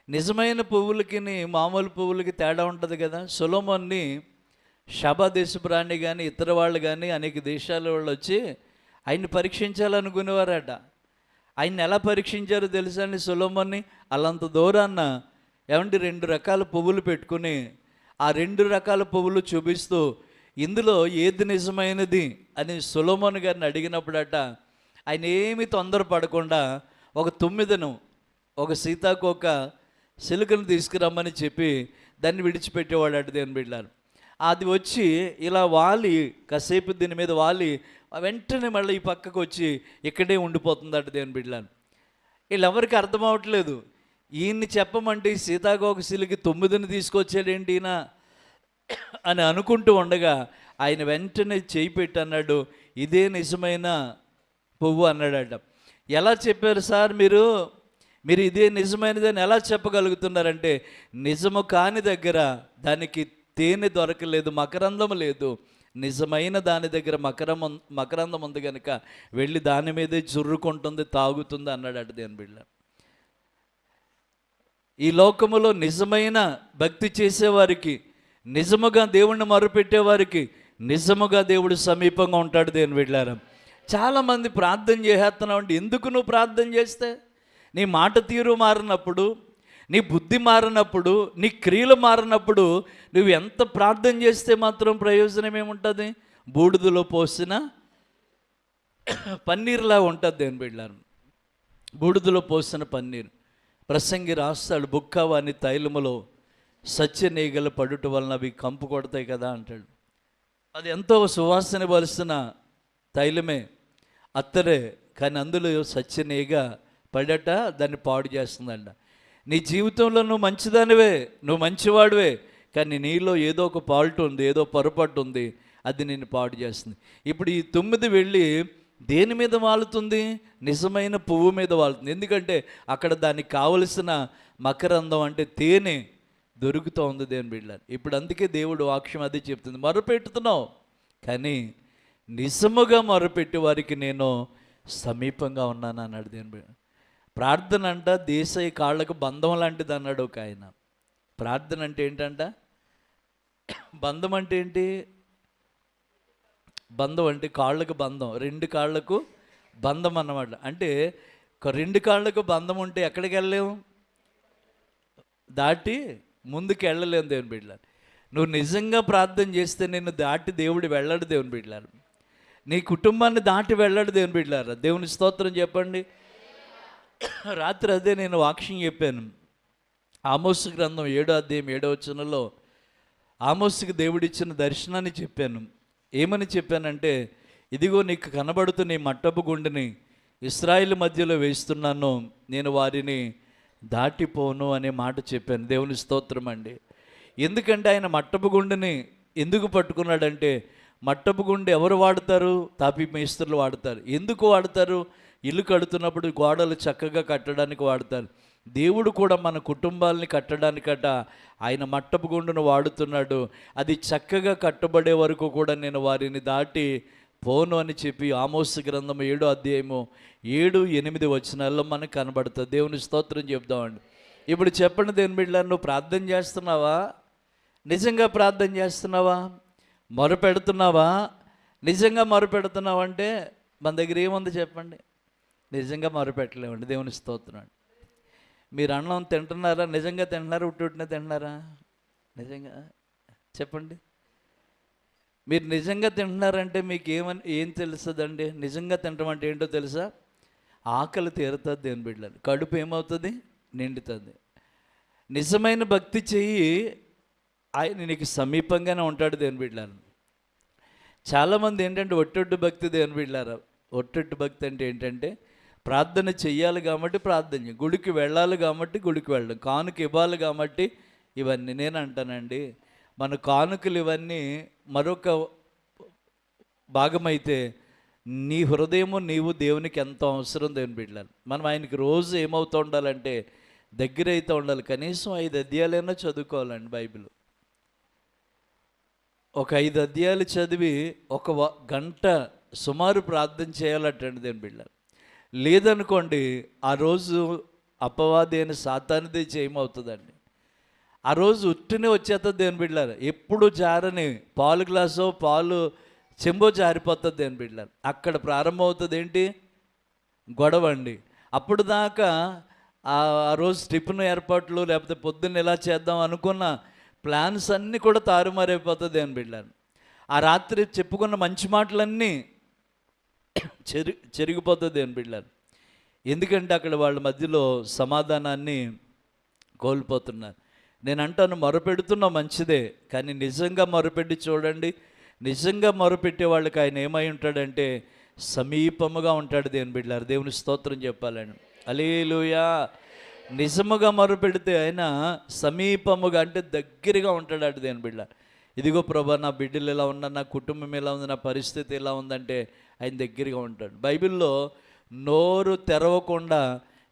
నిజమైన పువ్వులకి మామూలు పువ్వులకి తేడా ఉంటుంది కదా. సొలొమోన్ని షబా దేశపు రాణి కానీ ఇతర వాళ్ళు కానీ అనేక దేశాల వాళ్ళు వచ్చి ఆయన్ని పరీక్షించాలనుకునేవారట. ఆయన్ని ఎలా పరీక్షించారో తెలుసా అండి? సొలొమోన్ని అల్లంత దూరాన్న ఏమంటే 2 రకాల పువ్వులు పెట్టుకుని ఆ 2 రకాల పువ్వులు చూపిస్తూ ఇందులో ఏది నిజమైనది అని సొలొమోన్ గారిని అడిగినప్పుడట, ఆయన ఏమీ తొందరపడకుండా ఒక తుమ్మిదను, ఒక సీతాకోక సిలుకను తీసుకురమ్మని చెప్పి దాన్ని విడిచిపెట్టేవాడట దేవుని బిడ్డలారా. అది వచ్చి ఇలా వాలి కాసేపు దీని మీద వాలి వెంటనే మళ్ళీ ఈ పక్కకు వచ్చి ఇక్కడే ఉండిపోతుందట దేవుని బిడ్డలారా. వీళ్ళెవరికి అర్థం అవ్వట్లేదు. ఈయన్ని చెప్పమంటే ఈ సీతాకోక సిలుకి 9ని తీసుకొచ్చాడేంటి ఈయన అని అనుకుంటూ ఉండగా ఆయన వెంటనే చేయి పెట్టి అన్నాడు, ఇదే నిజమైన పువ్వు అన్నాడట. ఎలా చెప్పారు సార్ మీరు ఇదే నిజమైనదని ఎలా చెప్పగలుగుతున్నారంటే, నిజము కాని దగ్గర దానికి తేనె దొరకలేదు, మకరందం లేదు, నిజమైన దాని దగ్గర మకరందం ఉంది కనుక వెళ్ళి దాని మీదే జుర్రుకుంటుంది, తాగుతుంది అన్నాడట దేవుని బిడ్డ. ఈ లోకములో నిజమైన భక్తి చేసేవారికి, నిజముగా దేవుణ్ణి మొరపెట్టేవారికి నిజముగా దేవుడు సమీపంగా ఉంటాడు దేవుని బిడ్డలారా. చాలామంది ప్రార్థన చేస్తున్నావు అంటే, ఎందుకు నువ్వు ప్రార్థన చేస్తే? నీ మాట తీరు మారినప్పుడు, నీ బుద్ధి మారినప్పుడు, నీ క్రియలు మారినప్పుడు నువ్వు ఎంత ప్రార్థన చేస్తే మాత్రం ప్రయోజనం ఏముంటుంది? బూడిదలో పోసిన పన్నీరులా ఉంటుంది దేవుని బిడ్డలారా. బూడిదలో పోసిన పన్నీరు. ప్రసంగి రాస్తాడు, బుక్కవాని తైలములో సత్యనీగలు పడుట వలన అవి కంపు కొడతాయి కదా అంటాడు. అది ఎంతో సువాసన వలసిన తైలమే, అత్తరే, కానీ అందులో సత్యనీగ పడట దాన్ని పాడు చేస్తుందంట. నీ జీవితంలో నువ్వు మంచిదానివే, నువ్వు మంచివాడివే, కానీ నీలో ఏదో ఒక ఫాల్ట్ ఉంది, ఏదో పొరపాటు ఉంది, అది నిన్ను పాడు చేస్తుంది. ఇప్పుడు ఈ 9 వెళ్ళి దేని మీద వాలుతుంది? నిజమైన పువ్వు మీద వాలుతుంది. ఎందుకంటే అక్కడ దానికి కావలసిన మకరందం అంటే తేనె దొరుకుతూ ఉంది దేవుని బిడ్డలారా. ఇప్పుడు అందుకే దేవుడు వాక్యం అది చెప్తుంది, మొరపెట్టుతున్నావు, కానీ నిజముగా మొరపెట్టి వారికి నేను సమీపంగా ఉన్నాను అన్నాడు దేవుని. ప్రార్థన అంట దేశయ్య కాళ్ళకు బంధం లాంటిది అన్నాడు ఒక ఆయన. ప్రార్థన అంటే ఏంటంట? బంధం అంటే ఏంటి? బంధం అంటే కాళ్ళకు బంధం, రెండు కాళ్ళకు బంధం అన్నమాట. అంటే రెండు కాళ్ళకు బంధం ఉంటే ఎక్కడికి వెళ్ళలేము, దాటి ముందుకు వెళ్ళలేము దేవుని బిడ్డలారు. నువ్వు నిజంగా ప్రార్థన చేస్తే నిన్ను దాటి దేవుడు వెళ్ళడు దేవుని బిడ్డలారు. నీ కుటుంబాన్ని దాటి వెళ్ళడు దేవుని బిడ్డలారా. దేవుని స్తోత్రం చెప్పండి. రాత్రి అదే నేను వాక్యం చెప్పాను. ఆమోసు గ్రంథం 7వ అధ్యాయం 7వ వచనంలో ఆమోసుకి దేవుడిచ్చిన దర్శనాన్ని చెప్పాను. ఏమని చెప్పానంటే, ఇదిగో నీకు కనబడుతున్న ఈ మట్టపు గుండెని ఇశ్రాయేలు మధ్యలో వేస్తున్నాను, నేను వారిని దాటిపోను అనే మాట చెప్పాను. దేవుని స్తోత్రం అండి. ఎందుకంటే ఆయన మట్టపు గుండెని ఎందుకు పట్టుకున్నాడంటే, మట్టపు గుండె ఎవరు వాడతారు? తాపీ మేస్త్రులు వాడతారు. ఎందుకు వాడతారు? ఇల్లు కడుతున్నప్పుడు గోడలు చక్కగా కట్టడానికి వాడతారు. దేవుడు కూడా మన కుటుంబాలని కట్టడానికట ఆయన మట్టపు గుండును వాడుతున్నాడు. అది చక్కగా కట్టబడే వరకు కూడా నేను వారిని దాటి పోను అని చెప్పి ఆమోసు గ్రంథం 7వ అధ్యాయము 7-8 వచనాల్లో మనకు కనబడుతుంది. దేవుని స్తోత్రం చెప్దామండి. ఇప్పుడు చెప్పండి దేవుని బిడ్డలారా, నువ్వు ప్రార్థన చేస్తున్నావా? నిజంగా ప్రార్థన చేస్తున్నావా? మొరపెడుతున్నావా? నిజంగా మొరపెడుతున్నావా అంటే మన దగ్గర ఏముంది చెప్పండి? నిజంగా మొరపెట్టలేమండి. దేవుని స్తోత్రం. మీరు అన్నం తింటున్నారా? నిజంగా తింటున్నారా? ఉట్టునే తింటున్నారా? నిజంగా చెప్పండి. మీరు నిజంగా తింటున్నారంటే మీకు ఏం తెలుస్తుందండి? నిజంగా తింటాం అంటే ఏంటో తెలుసా? ఆకలి తీరుతుంది దేవుని బిడ్డలు, కడుపు ఏమవుతుంది? నిండుతుంది. నిజమైన భక్తి చెయ్యి, ఆయన నీకు సమీపంగానే ఉంటాడు దేవుని బిడ్డలు. చాలామంది ఏంటంటే ఒట్టొట్టు భక్తి దేవుని బిడ్డలారా. ఒట్టొట్టు భక్తి అంటే ఏంటంటే, ప్రార్థన చెయ్యాలి కాబట్టి ప్రార్థన చేయి, గుడికి వెళ్ళాలి కాబట్టి గుడికి వెళ్ళడం, కానుక ఇవ్వాలి కాబట్టి ఇవన్నీ. నేను అంటానండి, మన కానుకలు ఇవన్నీ మరొక భాగమైతే నీ హృదయము నీవు దేవునికి ఎంత అవసరం దేవుని బిడ్డలారు. మనం ఆయనకి రోజు ఏమవుతూ ఉండాలంటే దగ్గర అయితే ఉండాలి. కనీసం 5 అధ్యాయాలైనా చదువుకోవాలండి బైబిల్. ఒక 5 అధ్యాయాలు చదివి ఒక గంట సుమారు ప్రార్థన చేయాలటండి దేవుని బిడ్డలారు. లేదనుకోండి, ఆ రోజు అపవాది అయిన సాతానిది చేయమవుతుందండి. ఆ రోజు ఉట్టినే వచ్చేస్తుంది దేవుని బిడ్డలారు. ఎప్పుడు జారని పాలు గ్లాసో పాలు చెంబో జారిపోతుంది దేవుని బిడ్డలారు. అక్కడ ప్రారంభమవుతుంది ఏంటి? గొడవ అండి. అప్పుడు దాకా ఆ రోజు టిఫిన్ ఏర్పాట్లు లేకపోతే పొద్దున్న ఎలా చేద్దాం అనుకున్న ప్లాన్స్ అన్నీ కూడా తారుమారైపోతుంది దేవుని బిడ్డలారు. ఆ రాత్రి చెప్పుకున్న మంచి మాటలన్నీ చెరిగిపోతుంది దేవుని బిడ్డలారు. ఎందుకంటే అక్కడ వాళ్ళ మధ్యలో సమాధానాన్ని కోల్పోతున్నారు. నేను అంటాను, మొరపెడుతున్నావు మంచిదే, కానీ నిజంగా మొరపెట్టి చూడండి. నిజంగా మొరపెట్టే వాళ్ళకి ఆయన ఏమై ఉంటాడంటే సమీపముగా ఉంటాడు దేవుని బిడ్డలారు. దేవుని స్తోత్రం చెప్పాలండి. హల్లెలూయా. నిజముగా మొరపెడితే ఆయన సమీపముగా అంటే దగ్గరగా ఉంటాడు అటు దేవుని బిడ్డ. ఇదిగో ప్రభా, నా బిడ్డలు ఎలా ఉన్నా, నా కుటుంబం ఎలా ఉంది, నా పరిస్థితి ఎలా ఉందంటే ఆయన దగ్గరగా ఉంటాడు. బైబిల్లో నోరు తెరవకుండా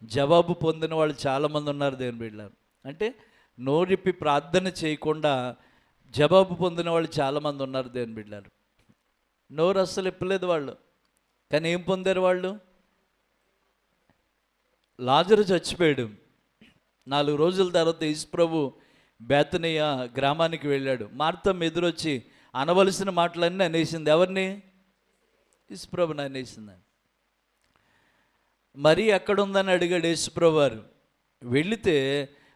జవాబు పొందిన వాళ్ళు చాలామంది ఉన్నారు దేవుని బిడ్డలారు. అంటే నోరిప్పి ప్రార్థన చేయకుండా జవాబు పొందిన వాళ్ళు చాలామంది ఉన్నారు దేవుని బిడ్డలారు. నోరు అస్సలు ఇప్పలేదు వాళ్ళు, కానీ ఏం పొందారు వాళ్ళు? లాజరు చచ్చిపోయాడు. 4 రోజుల తర్వాత యేసుప్రభు బేతనియ గ్రామానికి వెళ్ళాడు. మార్తమ్మ ఎదురొచ్చి అనవలసిన మాటలన్నీ అనేసింది. ఎవరిని? యేసుప్రభుని అనేసిందని. మరి ఎక్కడుందని అడిగాడు యేసుప్రభు వారు. వెళితే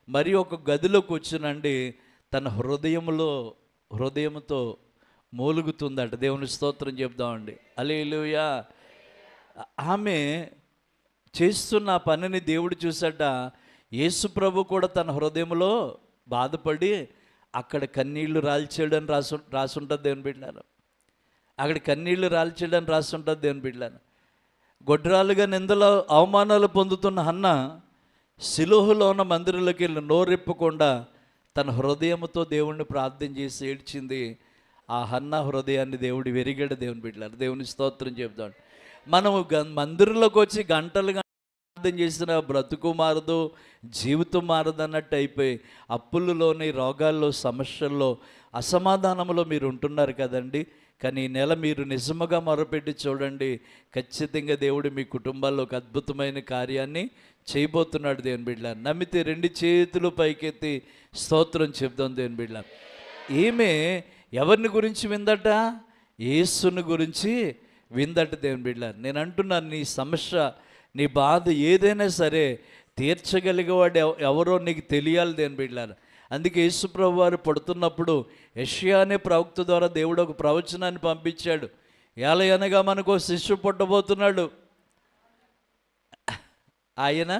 మరి ఒక గదిలో కూర్చునండి తన హృదయంతో మూలుగుతుందట. దేవుని స్తోత్రం చెప్దామండి. హల్లెలూయా. ఆమె చేస్తున్న పనిని దేవుడు చూసాట. యేసుప్రభు కూడా తన హృదయంలో బాధపడి అక్కడ కన్నీళ్లు రాల్చేయడం రాసుంటుంది దేవుని బిడ్డలారా. అక్కడ కన్నీళ్లు రాల్చేయడం రాసుంటుంది దేవుని బిడ్డలారా. గొడ్రాలుగా నిందలు అవమానాలు పొందుతున్న హన్న శిలోహులో ఉన్న మందిరంలోకి వెళ్ళి నోరెప్పకుండా తన హృదయంతో దేవుణ్ణి ప్రార్థన చేసి ఏడ్చింది. ఆ హన్న హృదయాన్ని దేవుడు వెరిగాడు దేవుని బిడ్డలారా. దేవుని స్తోత్రం చెప్తాడు. మనము మందిరంలోకి వచ్చి గంటలు ప్రార్థన చేసిన బ్రతుకు మారదు, జీవితం మారదు అన్నట్టు అయిపోయి అప్పుల్లోని, రోగాల్లో, సమస్యల్లో అసమాధానంలో మీరు ఉంటున్నారు కదండి. కానీ ఈ నెల మీరు నిజముగా మొరపెట్టి చూడండి, ఖచ్చితంగా దేవుడు మీ కుటుంబాల్లో ఒక అద్భుతమైన కార్యాన్ని చేయబోతున్నాడు. దేవుని బిడ్డ నమ్మితే 2 చేతులు పైకెత్తి స్తోత్రం చెప్తాం. దేవుని బిడ్డ ఈమె ఎవరిని గురించి విందట? యేసుని గురించి విందట. దేవుని బిడ్డ నేను అంటున్నాను, నీ సమస్య, నీ బాధ ఏదైనా సరే తీర్చగలిగేవాడు ఎవరో నీకు తెలియాలి. దేవుని బిడ్డ అందుకే యేసుప్రభు వారు పడుతున్నప్పుడు యెషయా అనే ప్రవక్త ద్వారా దేవుడు ఒక ప్రవచనాన్ని పంపించాడు. ఏలయనగా మనకు శిశువు పుట్టబోతున్నాడు. ఆయన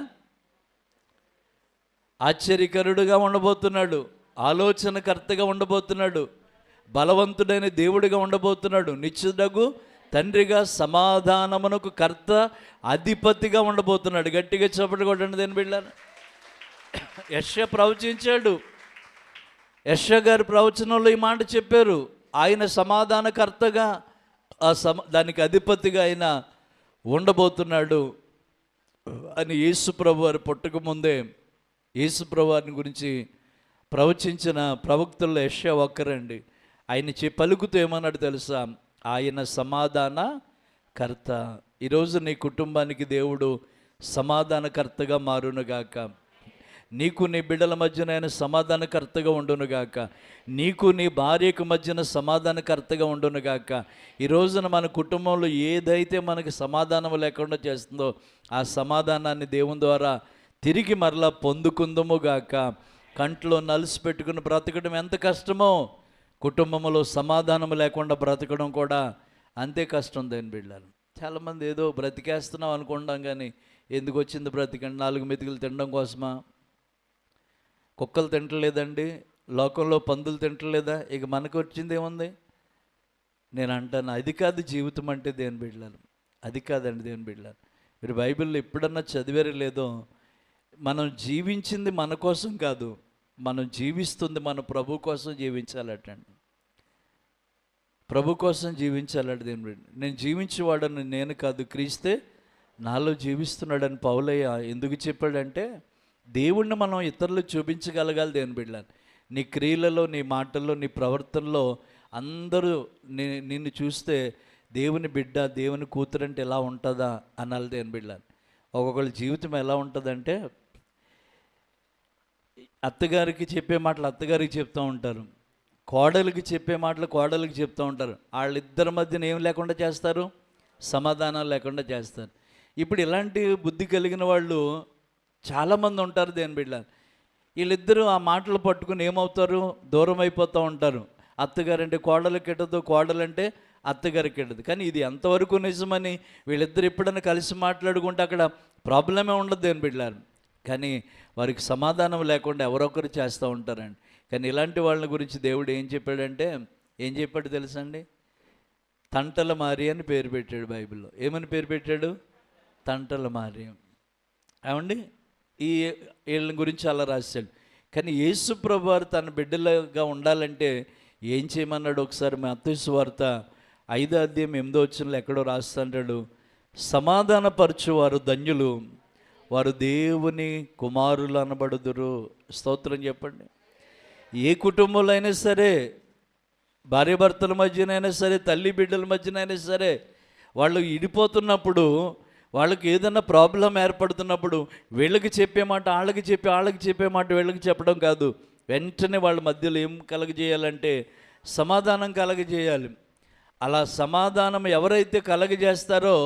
ఆశ్చర్యకరుడుగా ఉండబోతున్నాడు, ఆలోచనకర్తగా ఉండబోతున్నాడు, బలవంతుడైన దేవుడిగా ఉండబోతున్నాడు, నిత్యుడగు తండ్రిగా, సమాధానమునకు కర్త, అధిపతిగా ఉండబోతున్నాడు. గట్టిగా చప్పట్లు కొట్టండి. దేని బిడ్డ యెషయా ప్రవచించాడు. యెషయా గారి ప్రవచనంలో ఈ మాట చెప్పారు. ఆయన సమాధానకర్తగా, దానికి అధిపతిగా ఆయన ఉండబోతున్నాడు అని యేసుప్రభు వారు పుట్టక ముందే యేసుప్రభు వారిని గురించి ప్రవచించిన ప్రవక్తల్లో యెషయా ఒక్కరండి. ఆయన పలుకుతూ ఏమన్నాడు తెలుసా? ఆయన సమాధానకర్త. ఈరోజు నీ కుటుంబానికి దేవుడు సమాధానకర్తగా మారునుగాక. నీకు నీ బిడ్డల మధ్యన ఆయన సమాధానకర్తగా ఉండునుగాక. నీకు నీ భార్యకు మధ్యన సమాధానకర్తగా ఉండునుగాక. ఈ రోజున మన కుటుంబంలో ఏదైతే మనకి సమాధానం లేకుండా చేస్తుందో ఆ సమాధానాన్ని దేవుని ద్వారా తిరిగి మరలా పొందుకుందుముగాక. కంట్లో నలుసు పెట్టుకుని బ్రతకడం ఎంత కష్టమో, కుటుంబంలో సమాధానం లేకుండా బ్రతకడం కూడా అంతే కష్టం. దేని బిడ్డలు చాలామంది ఏదో బ్రతికేస్తున్నాం అనుకుంటాం, కానీ ఎందుకు వచ్చింది బ్రతికండి? 4 మెతుకులు తినడం కోసమా? కుక్కలు తింటలేదండి, లోకంలో పందులు తింటలేదా? ఇక మనకు వచ్చింది ఏముంది? నేను అంటాను, అది కాదు జీవితం అంటే. దేని బిడ్డలు అది కాదండి. దేని బిడ్డలు మీరు బైబిల్లో ఎప్పుడన్నా చదివారో లేదో, మనం జీవించింది మన కోసం కాదు, మనం జీవిస్తుంది మన ప్రభు కోసం జీవించాలటండి. ప్రభు కోసం జీవించాలట. దేని బిడ్డ నేను జీవించేవాడని నేను కాదు, క్రీస్తే నాలో జీవిస్తున్నాడని పౌలయ్య ఎందుకు చెప్పాడంటే, దేవుణ్ణి మనం ఇతరులకు చూపించగలగాలి. దేని బిడ్డ నీ క్రియలలో, నీ మాటల్లో, నీ ప్రవర్తనలో అందరూ నిన్ను చూస్తే దేవుని బిడ్డ, దేవుని కూతురంటే ఎలా ఉంటుందా అనాలి. దేని బిడ్డ ఒక్కొక్కళ్ళ జీవితం ఎలా ఉంటుందంటే, అత్తగారికి చెప్పే మాటలు అత్తగారికి చెప్తూ ఉంటారు, కోడలికి చెప్పే మాటలు కోడలికి చెప్తూ ఉంటారు. వాళ్ళిద్దరి మధ్యన ఏం లేకుండా చేస్తారు? సమాధానం లేకుండా చేస్తారు. ఇప్పుడు ఇలాంటి బుద్ధి కలిగిన వాళ్ళు చాలామంది ఉంటారు. దేని బిడ్డ వీళ్ళిద్దరూ ఆ మాటలు పట్టుకుని ఏమవుతారు? దూరం అయిపోతూ ఉంటారు. అత్తగారంటే కోడలికి ఎట్టదు, కోడలంటే అత్తగారికి ఎట్టదు. కానీ ఇది ఎంతవరకు నిజమని వీళ్ళిద్దరు ఎప్పుడైనా కలిసి మాట్లాడుకుంటే అక్కడ ప్రాబ్లమే ఉండదు. దేని బిడ్డ కానీ వారికి సమాధానం లేకుండా ఎవరొకరు చేస్తూ ఉంటారండి. కానీ ఇలాంటి వాళ్ళ గురించి దేవుడు ఏం చెప్పాడంటే, ఏం చెప్పాడు తెలుసండి? తంటల మారి అని పేరు పెట్టాడు బైబిల్లో. ఏమని పేరు పెట్టాడు? తంటల మారి. ఏమండి ఈ వీళ్ళ గురించి అలా రాశాడు. కానీ యేసు ప్రభు వారు తన బిడ్డలుగా ఉండాలంటే ఏం చేయమన్నాడు? ఒకసారి మత్తయి సువార్త 5వ అధ్యాయం 8వ వచనంలో ఎక్కడో రాస్తాడు, సమాధానపరచువారు ధన్యులు, వారు దేవుని కుమారులు అనబడుదురు. స్తోత్రం చెప్పండి. ఏ కుటుంబంలో అయినా సరే, భార్యాభర్తల మధ్యనైనా సరే, తల్లి బిడ్డల మధ్యనైనా సరే, వాళ్ళు ఇడిపోతున్నప్పుడు, వాళ్ళకి ఏదైనా ప్రాబ్లం ఏర్పడుతున్నప్పుడు వీళ్ళకి చెప్పే మాట వాళ్ళకి చెప్పే మాట వీళ్ళకి చెప్పడం కాదు. వెంటనే వాళ్ళ మధ్యలో ఏం కలగజేయాలంటే సమాధానం కలగజేయాలి. అలా సమాధానం ఎవరైతే కలగజేస్తారో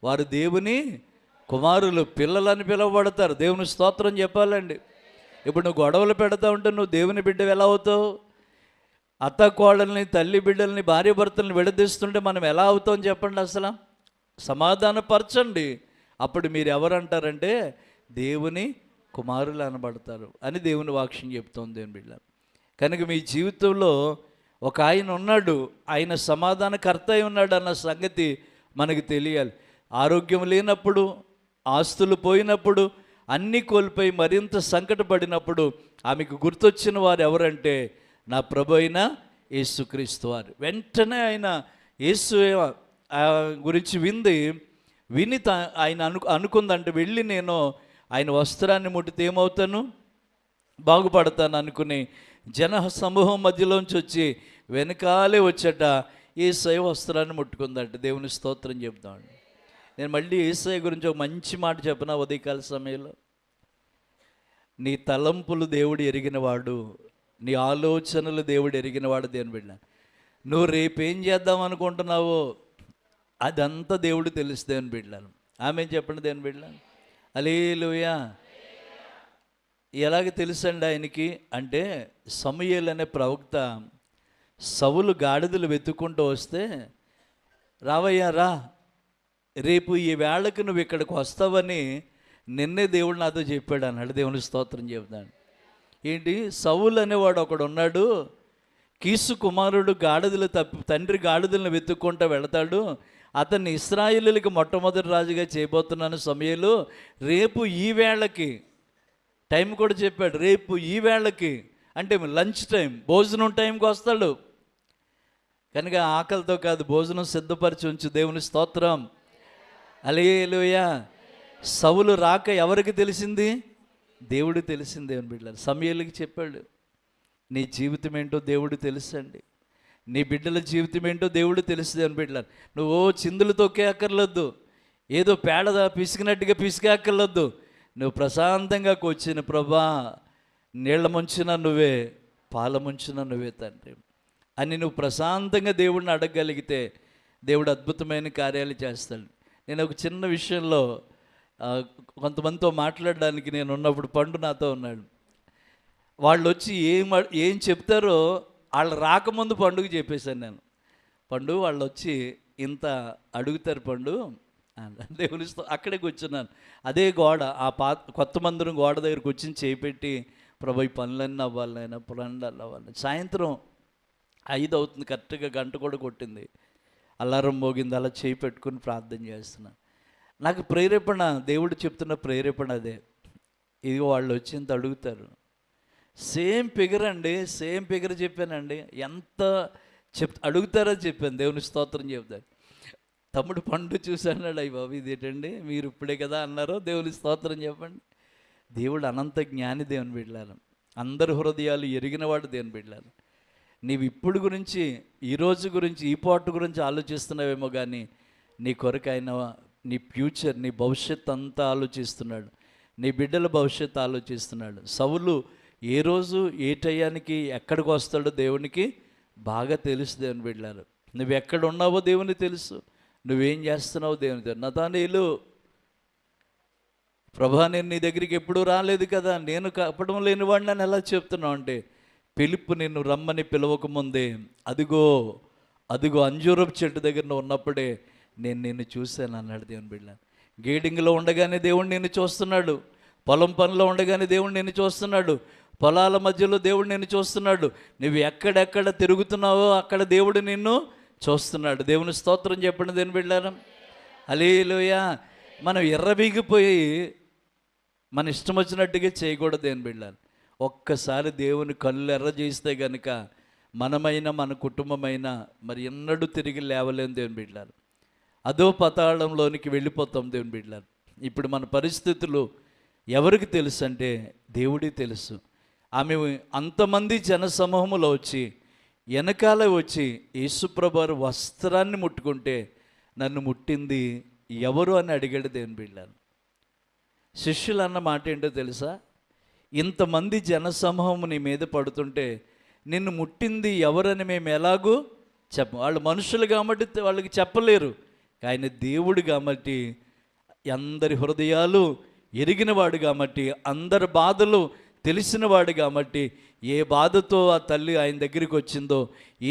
వారు దేవుని కుమారులు, పిల్లలని పిలువబడతారు. దేవుని స్తోత్రం చెప్పాలండి. ఇప్పుడు నువ్వు గొడవలు పెడతా ఉంటే నువ్వు దేవుని బిడ్డ ఎలా అవుతావు? అత్త కోడల్ని, తల్లి బిడ్డల్ని, భార్య భర్తల్ని విడదీస్తుంటే మనం ఎలా అవుతాం చెప్పండి? అసలు సమాధానపరచండి. అప్పుడు మీరు ఎవరంటారంటే దేవుని కుమారులు అనబడతారు అని దేవుని వాక్యం చెప్తోంది. దేవుని బిడ్డ కనుక మీ జీవితంలో ఒక ఆయన ఉన్నాడు, ఆయన సమాధానకర్త అయి ఉన్నాడు అన్న సంగతి మనకు తెలియాలి. ఆరోగ్యం లేనప్పుడు, ఆస్తులు పోయినప్పుడు, అన్నీ కోల్పోయి మరింత సంకటపడినప్పుడు ఆమెకు గుర్తొచ్చిన వారు ఎవరంటే నా ప్రభు అయిన యేసుక్రీస్తు వారు. వెంటనే ఆయన యేసు గురించి విని ఆయన అనుకుందంటే వెళ్ళి నేను ఆయన వస్త్రాన్ని ముట్టితే ఏమవుతాను? బాగుపడతాను అనుకుని జన సమూహం మధ్యలోంచి వచ్చి వెనకాలే వచ్చట యేసయ్య వస్త్రాన్ని ముట్టుకుందంట. దేవుని స్తోత్రం చెప్తామండి. నేను మళ్ళీ యేసయ్య గురించి ఒక మంచి మాట చెప్పిన ఉదయకాల సమయంలో, నీ తలంపులు దేవుడు ఎరిగినవాడు, నీ ఆలోచనలు దేవుడు ఎరిగినవాడు. దేవుని బిడ్డ, నువ్వు రేపేం చేద్దాం అనుకుంటున్నావో అదంతా దేవుడు తెలుసు. దేవుని బిడ్డలను ఆమె చెప్పండి. దేవుని బిడ్డలను హల్లెలూయా. ఎలాగ తెలుసండి ఆయనకి అంటే, సమూయేలు అనే ప్రవక్త సౌలు గాడిదలు వెతుక్కుంటూ వస్తే, రావయ్యా రా, రేపు ఈ వేళకు నువ్వు ఇక్కడికి వస్తావని నిన్నే దేవుడు నాతో చెప్పాడు అన్నాడు. దేవుని స్తోత్రం చెప్తాను. ఏంటి, సౌలు అనేవాడు ఒకడు ఉన్నాడు, కీసు కుమారుడు గాడిదలు తండ్రి గాడిదలను వెతుక్కుంటూ వెళతాడు, అతన్ని ఇశ్రాయేలులకు మొట్టమొదటి రాజుగా చేయబోతున్నాను సమూయేలు, రేపు ఈ వేళకి, టైం కూడా చెప్పాడు, రేపు ఈ వేళకి అంటే లంచ్ టైం, భోజనం టైంకి వస్తాడు కనుక ఆకలితో కాదు, భోజనం సిద్ధపరిచి ఉంచు. దేవుని స్తోత్రం హల్లెలూయా. సౌలు రాక ఎవరికి తెలిసింది? దేవుడు తెలిసింది. దేవుని బిడ్డలు సమూయేలుకి చెప్పాడు, నీ జీవితం ఏంటో దేవుడు తెలుసండి, నీ బిడ్డల జీవితం ఏంటో దేవుడు తెలుసు. దేవుని బిడ్డలు నువ్వు చిందులు తొక్కే అక్కర్లొద్దు, ఏదో పేడ పిసికినట్టుగా పిసికే అక్కర్లొద్దు. నువ్వు ప్రశాంతంగా కూర్చుని, ప్రభా నీళ్ళ ముంచిన నువ్వే, పాల ముంచిన నువ్వే తండ్రి అని నువ్వు ప్రశాంతంగా దేవుడిని అడగగలిగితే దేవుడు అద్భుతమైన కార్యాలు చేస్తాడు. నేను ఒక చిన్న విషయంలో కొంతమందితో మాట్లాడడానికి నేను ఉన్నప్పుడు పండు నాతో ఉన్నాడు. వాళ్ళు వచ్చి ఏం చెప్తారో వాళ్ళు రాకముందు పండుగ చెప్పేశాను నేను. పండు వాళ్ళు వచ్చి ఇంత అడుగుతారు పండు, దేవుని అక్కడే కూర్చున్నాను. అదే గోడ, ఆ కొత్త మందిరం గోడ దగ్గర కూర్చుని చేపెట్టి, ప్రభు ఈ పనులన్నీ అవ్వాలి, అయినా పనులు అవ్వాలి. సాయంత్రం 5 అవుతుంది, కరెక్ట్గా గంట కూడా కొట్టింది, అలారం మోగింది, అలా చేయి పెట్టుకుని ప్రార్థన చేస్తున్నాను. నాకు ప్రేరేపణ, దేవుడు చెప్తున్న ప్రేరేపణ అదే. ఇదిగో వాళ్ళు వచ్చి ఇంత అడుగుతారు, సేమ్ ఫిగర్ అండి, సేమ్ ఫిగర్ చెప్పానండి, ఎంత అడుగుతారని చెప్పాను. దేవుని స్తోత్రం చెప్తాను. తమ్ముడు పండు చూశాడు, అయ్యి బాబు ఇదేంటండి మీరు ఇప్పుడే కదా అన్నారో. దేవుని స్తోత్రం చెప్పండి. దేవుడు అనంత జ్ఞాని. దేవుని బిడ్డలాను, అందరి హృదయాలు ఎరిగినవాడు. దేవుని బిడ్డలాను, నీవు ఇప్పుడు గురించి, ఈరోజు గురించి, ఈ పాటు గురించి ఆలోచిస్తున్నావేమో కానీ నీ కొరకు ఆయన నీ ఫ్యూచర్, నీ భవిష్యత్ అంతా ఆలోచిస్తున్నాడు, నీ బిడ్డల భవిష్యత్తు ఆలోచిస్తున్నాడు. సౌలు ఏ రోజు ఏ టయానికి ఎక్కడికి వస్తాడో దేవునికి బాగా తెలుసు. దేవుని బిడ్డలారు, నువ్వు ఎక్కడ ఉన్నావో దేవుని తెలుసు, నువ్వేం చేస్తున్నావో దేవుని తెలుసు. నతానీయులు, ప్రభా నేను నీ దగ్గరికి ఎప్పుడూ రాలేదు కదా, నేను కపటం లేనివాడిని అని ఎలా చెప్తున్నావు అంటే, పిలుపు నిన్ను రమ్మని పిలవకముందే అదిగో అదిగో అంజూరపు చెట్టు దగ్గర నువ్వు ఉన్నప్పుడే నేను నిన్ను చూశాను అన్నాడు. దేవుని బిడ్డ, గేడింగ్లో ఉండగానే దేవుడు నిన్ను చూస్తున్నాడు, పొలం పనిలో ఉండగానే దేవుడు నిన్ను చూస్తున్నాడు, పొలాల మధ్యలో దేవుడు నిన్ను చూస్తున్నాడు, నువ్వు ఎక్కడెక్కడ తిరుగుతున్నావో అక్కడ దేవుడు నిన్ను చూస్తున్నాడు. దేవుని స్తోత్రం చెప్పండి. దేవుని బిడ్డలారా హల్లెలూయా. మనం ఎర్రబీగిపోయి మన ఇష్టం వచ్చినట్టుగా చేయకూడదు. దేవుని బిడ్డలారా, ఒక్కసారి దేవుని కళ్ళు ఎర్ర చేస్తే కనుక మనమైనా మన కుటుంబమైనా మరి ఎన్నడూ తిరిగి లేవలేము. దేవుని బిడ్డలారా, అదో పతాళంలోనికి వెళ్ళిపోతాం. దేవుని బిడ్డలారా, ఇప్పుడు మన పరిస్థితులు ఎవరికి తెలుసు అంటే దేవుడికి తెలుసు. ఆమె అంతమంది జనసమూహములో వచ్చి వెనకాల వచ్చి యేసుప్రభు వస్త్రాన్ని ముట్టుకుంటే, నన్ను ముట్టింది ఎవరు అని అడిగాడు. దేవుని బిడ్డలారా, శిష్యులు అన్న మాట ఏంటో తెలుసా? ఇంతమంది జనసమూహం నీ మీద పడుతుంటే నిన్ను ముట్టింది ఎవరని మేము ఎలాగూ చెప్పం. వాళ్ళు మనుషులు కాబట్టి వాళ్ళకి చెప్పలేరు, ఆయన దేవుడు కాబట్టి అందరి హృదయాలు ఎరిగినవాడు కాబట్టి, అందరి బాధలు తెలిసినవాడు కాబట్టి, ఏ బాధతో ఆ తల్లి ఆయన దగ్గరికి వచ్చిందో,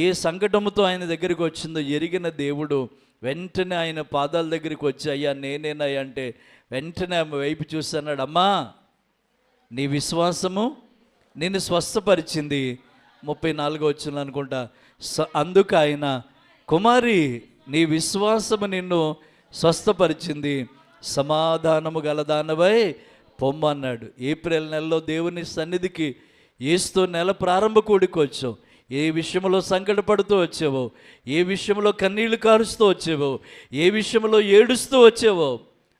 ఏ సంకటముతో ఆయన దగ్గరికి వచ్చిందో ఎరిగిన దేవుడు వెంటనే ఆయన పాదాల దగ్గరికి వచ్చి, అయ్యా నేనేనయ్యా అంటే వెంటనే ఆమె వైపు చూసి అన్నాడు, అమ్మా నీ విశ్వాసము నిన్ను స్వస్థపరిచింది. 34 వచ్చింది అనుకుంటా. అందుకు ఆయన, కుమారి నీ విశ్వాసము నిన్ను స్వస్థపరిచింది, సమాధానము గలదానవై పొమ్మన్నాడు. ఏప్రిల్ నెలలో దేవుని సన్నిధికి ఏస్తూ నెల ప్రారంభ కూడికి వచ్చావు. ఏ విషయంలో సంకటపడుతూ వచ్చావో, ఏ విషయంలో కన్నీళ్లు కారుస్తూ వచ్చావో, ఏ విషయంలో ఏడుస్తూ వచ్చావో,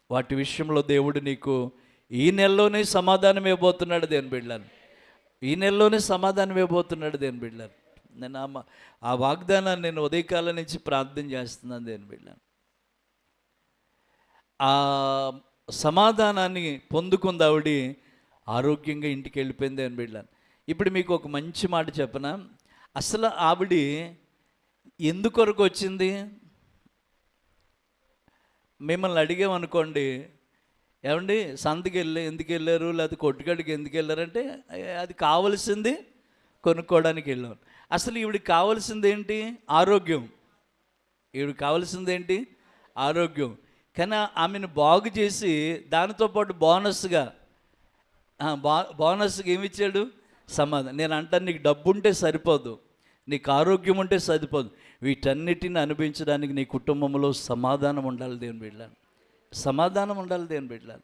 వాటి విషయంలో దేవుడు నీకు ఈ నెలలోనే సమాధానం ఇవ్వబోతున్నాడు. దేవుని బిడ్డలారా, ఈ నెలలోనే సమాధానం ఇవ్వబోతున్నాడు దేవుని బిడ్డలారా. నేను ఆ వాగ్దానాన్ని నేను ఉదయకాలం నుంచి ప్రార్థన చేస్తున్నాను దేవుని బిడ్డలారా. ఆ సమాధానాన్ని పొందుకుంది ఆవిడ, ఆరోగ్యంగా ఇంటికి వెళ్ళిపోయింది అని బిడ్డలారా. ఇప్పుడు మీకు ఒక మంచి మాట చెప్పనా? అసలు ఆవిడ ఎందుకొరకు వచ్చింది? మిమ్మల్ని అడిగామనుకోండి, ఏమండి సంతకి ఎందుకు వెళ్ళారు, లేకపోతే కొట్టుకాడికి ఎందుకు వెళ్ళారంటే అది కావలసింది కొనుక్కోవడానికి వెళ్ళాం. అసలు ఈవిడికి కావాల్సింది ఏంటి? ఆరోగ్యం. ఈవిడికి కావాల్సింది ఏంటి? ఆరోగ్యం. కానీ ఆమెను బాగు చేసి దానితో పాటు బోనస్గా ఏమి ఇచ్చాడు? సమాధానం. నేను అంటాను, నీకు డబ్బు ఉంటే సరిపోదు, నీకు ఆరోగ్యం ఉంటే సరిపోదు, వీటన్నిటిని అనుభవించడానికి నీ కుటుంబంలో సమాధానం ఉండాలి దేవుని బిడ్డలారా. సమాధానం ఉండాలి దేవుని బిడ్డలారా.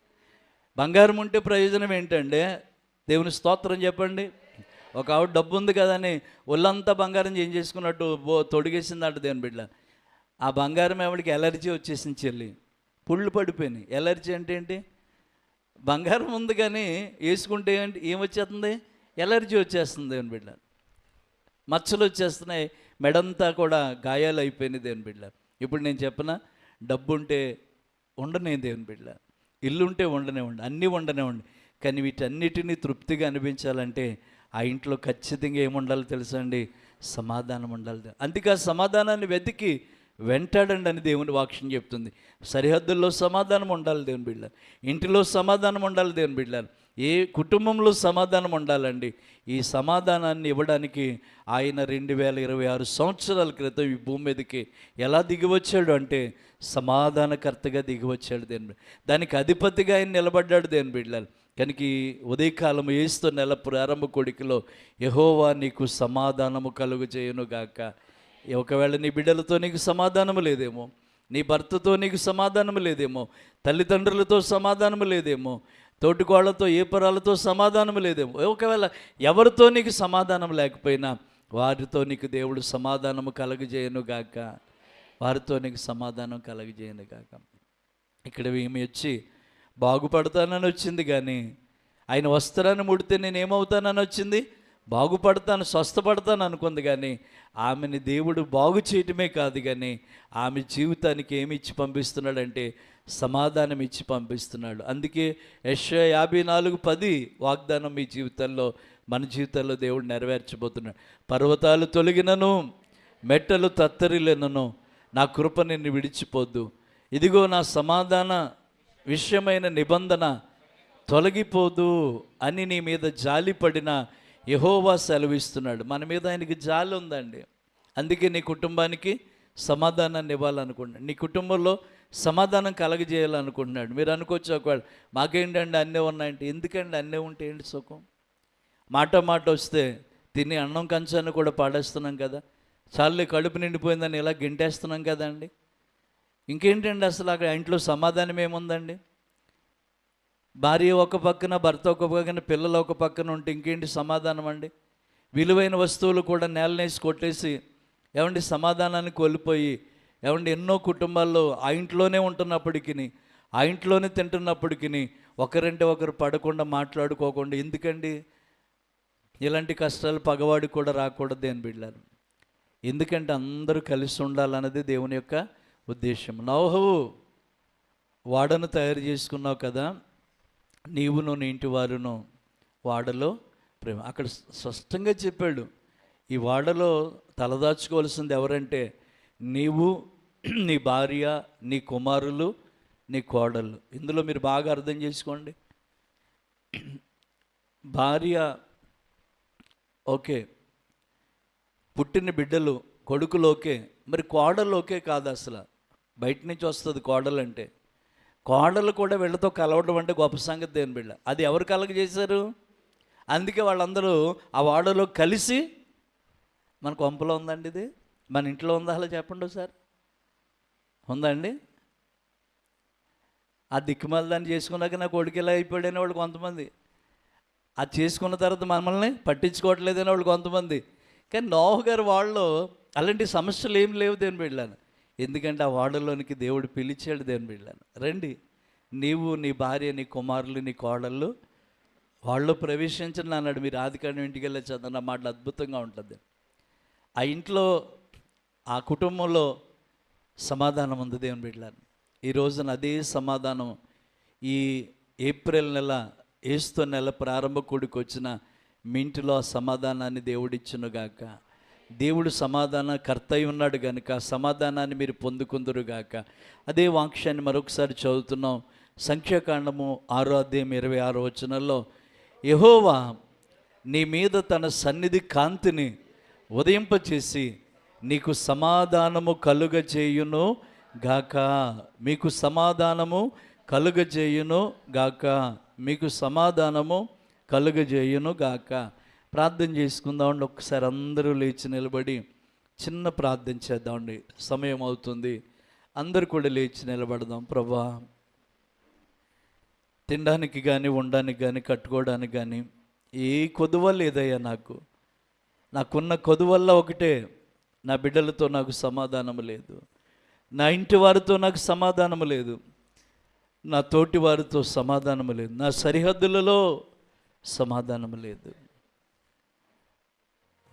బంగారం ఉంటే ప్రయోజనం ఏంటంటే, దేవుని స్తోత్రం చెప్పండి. ఒక ఆవిడ డబ్బు ఉంది కదా అని ఒళ్ళంతా బంగారం ఏం చేసుకున్నట్టు తొడిగేసిందంట దేవుని బిడ్డలారా. ఆ బంగారం ఆవిడకి ఎలర్జీ వచ్చేసింది, చెల్లి పుళ్ళు పడిపోయినాయి. ఎలర్జీ అంటే ఏంటి? బంగారం ఉంది కానీ వేసుకుంటే ఏంటి, ఏమొచ్చేస్తుంది? ఎలర్జీ వచ్చేస్తుంది దేవుని బిడ్డలారా. మచ్చలు వచ్చేస్తున్నాయి, మెడంతా కూడా గాయాలు అయిపోయినాయి దేవుని బిడ్డలారా. ఇప్పుడు నేను చెప్పనా, డబ్బు ఉంటే ఉండనే దేవుని బిడ్డలారా, ఇల్లు ఉంటే ఉండనే ఉండి, అన్నీ ఉండనే ఉండి, కానీ వీటన్నిటినీ తృప్తిగా అనిపించాలంటే ఆ ఇంట్లో ఖచ్చితంగా ఏముండాలో తెలుసా అండి? సమాధానం ఉండాలి. అందుకే ఆ సమాధానాన్ని వెతికి వెంటాడండి అని దేవుని వాక్యం చెప్తుంది. సరిహద్దుల్లో సమాధానం ఉండాలి దేవుని బిడ్డలారా, ఇంటిలో సమాధానం ఉండాలి దేవుని బిడ్డలారా, ఏ కుటుంబంలో సమాధానం ఉండాలండి. ఈ సమాధానాన్ని ఇవ్వడానికి ఆయన 2026 సంవత్సరాల క్రితం ఈ భూమి మీదకి ఎలా దిగివచ్చాడు అంటే సమాధానకర్తగా దిగివచ్చాడు దేవుని. దానికి అధిపతిగా ఆయన నిలబడ్డాడు దేవుని బిడ్డలారా. కనుక ఈ ఉదయకాలం యేసు నెల ప్రారంభ కొడికలో యెహోవా నీకు సమాధానము కలుగు చేయును గాక. ఒకవేళ నీ బిడ్డలతో నీకు సమాధానము లేదేమో, నీ భర్తతో నీకు సమాధానము లేదేమో, తల్లిదండ్రులతో సమాధానము లేదేమో, తోటికోళ్లతో ఏపరాలతో సమాధానము లేదేమో, ఒకవేళ ఎవరితో నీకు సమాధానం లేకపోయినా వారితో నీకు దేవుడు సమాధానము కలగజేయను గాక. వారితో నీకు సమాధానం కలగజేయను గాక. ఇక్కడ ఈమె వచ్చి బాగుపడతానని వచ్చింది, కానీ ఆయన వస్త్రాన్ని ముడితే నేను ఏమవుతానని వచ్చింది? బాగుపడతాను, స్వస్థపడతాను అనుకుంది. కానీ ఆమెని దేవుడు బాగు చేయటమే కాదు, కానీ ఆమె జీవితానికి ఏమి ఇచ్చి పంపిస్తున్నాడంటే సమాధానం ఇచ్చి పంపిస్తున్నాడు. అందుకే యెషయా 54:10 వాగ్దానం మీ జీవితంలో, మన జీవితంలో దేవుడు నెరవేర్చబోతున్నాడు. పర్వతాలు తొలగినను, మెట్టలు తత్తరిల్లినను, నా కృప నిన్ను విడిచిపోద్దు. ఇదిగో నా సమాధాన విషయమైన నిబంధన తొలగిపోదు అని నీ మీద జాలిపడిన యెహోవా సెలవిస్తున్నాడు. మన మీద ఆయనకి జాలి ఉందండి. అందుకే నీ కుటుంబానికి సమాధానాన్ని ఇవ్వాలనుకుంటున్నాడు, నీ కుటుంబంలో సమాధానం కలగజేయాలనుకుంటున్నాడు. మీరు అనుకోవచ్చు, ఒకవేళ మాకేంటండి అన్నీ ఉన్నాయంటే, ఎందుకండి అన్నీ ఉంటే ఏంటి సుఖం? మాట వస్తే తిని అన్నం కంచాన్ని కూడా పాడేస్తున్నాం కదా, చాలే కడుపు నిండిపోయిందని ఇలా గింటేస్తున్నాం కదండి. ఇంకేంటండి అసలు అక్కడ ఇంట్లో సమాధానం ఏముందండి? భార్య ఒక పక్కన, భర్త ఒక పక్కన, పిల్లలు ఒక పక్కన ఉంటే ఇంకేంటి సమాధానం అండి? విలువైన వస్తువులు కూడా నేలనేసి కొట్టేసి ఏమండి సమాధానాన్ని కోల్పోయి, ఏమండి ఎన్నో కుటుంబాల్లో ఆ ఇంట్లోనే ఉంటున్నప్పటికీ, ఆ ఇంట్లోనే తింటున్నప్పటికీ ఒకరంటే ఒకరు పడకుండా మాట్లాడుకోకుండా, ఎందుకండి ఇలాంటి కష్టాలు పగవాడికి కూడా రాకూడదు దేని బిడ్డలారు. ఎందుకంటే అందరూ కలిసి ఉండాలన్నది దేవుని యొక్క ఉద్దేశం. నోహవు వాడను తయారు చేసుకున్నావు కదా, నీవును నీ ఇంటి వారును వాడలో ప్రేమ. అక్కడ స్పష్టంగా చెప్పాడు, ఈ వాడలో తలదాచుకోవాల్సింది ఎవరంటే నీవు, నీ భార్య, నీ కుమారులు, నీ కోడళ్ళు. ఇందులో మీరు బాగా అర్థం చేసుకోండి. భార్య ఓకే, పుట్టిన బిడ్డలు కొడుకులు ఓకే, మరి కోడలు ఓకే కాదు. అసలు బయట నుంచి వస్తుంది కోడలు అంటే. కోడలు కూడా వీళ్ళతో కలవడం అంటే గొప్ప సంగతి దేని బిడ్డ. అది ఎవరు కలగజేశారు? అందుకే వాళ్ళందరూ ఆ వాడలో కలిసి, మన కొంపలో ఉందండి ఇది, మన ఇంట్లో ఉందా? అలా చెప్పండి ఒకసారి, ఉందండి? ఆ దిక్కుమాల దాన్ని చేసుకున్నాక నా కొడుకు ఇలా అయిపోయాడనే వాళ్ళు కొంతమంది, అది చేసుకున్న తర్వాత మమ్మల్ని పట్టించుకోవట్లేదనే వాళ్ళు కొంతమంది. కానీ నోహ గారు వాళ్ళు అలాంటి సమస్యలు ఏం లేవు దేని బిడ్డలాను. ఎందుకంటే ఆ వాడలోనికి దేవుడు పిలిచాడు దేని బిడ్డలాను, రండి నీవు, నీ భార్య, నీ కుమారులు, నీ కోడళ్ళు వాళ్ళు ప్రవేశించండి అన్నాడు. మీరు ఆదికాండం ఇంటికి వెళ్ళి చదవన్న మాటలు అద్భుతంగా ఉంటుంది. ఆ ఇంట్లో ఆ కుటుంబంలో సమాధానం ఉంది దేవుని బిడ్డలారా. ఈ రోజున అదే సమాధానం ఈ ఏప్రిల్ నెల ఏస్తు నెల ప్రారంభ కూడికి వచ్చిన మీ ఇంటిలో ఆ సమాధానాన్ని దేవుడిచ్చునుగాక. దేవుడు సమాధాన కర్త అయి ఉన్నాడు కనుక ఆ సమాధానాన్ని మీరు పొందుకుందురుగాక. అదే వాక్యాన్ని మరొకసారి చదువుతున్నాం. సంఖ్యాకాండము 6వ అధ్యాయం 26వ వచనంలో, యెహోవా నీ మీద తన సన్నిధి కాంతిని ఉదయింపచేసి నీకు సమాధానము కలుగజేయును గాక. మీకు సమాధానము కలుగజేయును గాక. మీకు సమాధానము కలుగజేయును గాక. ప్రార్థన చేసుకుందామండి. ఒక్కసారి అందరూ లేచి నిలబడి చిన్న ప్రార్థన చేద్దామండి. సమయం అవుతుంది. అందరూ కూడా లేచి నిలబడదాం. ప్రభా, తినడానికి కానీ, ఉండడానికి కానీ, కట్టుకోవడానికి కానీ ఏ కొదువ లేదయ్యా. నాకున్న కొదువల్ల ఒకటే, నా బిడ్డలతో నాకు సమాధానం లేదు, నా ఇంటి వారితో నాకు సమాధానం లేదు, నా తోటి వారితో సమాధానం లేదు, నా సరిహద్దులలో సమాధానం లేదు.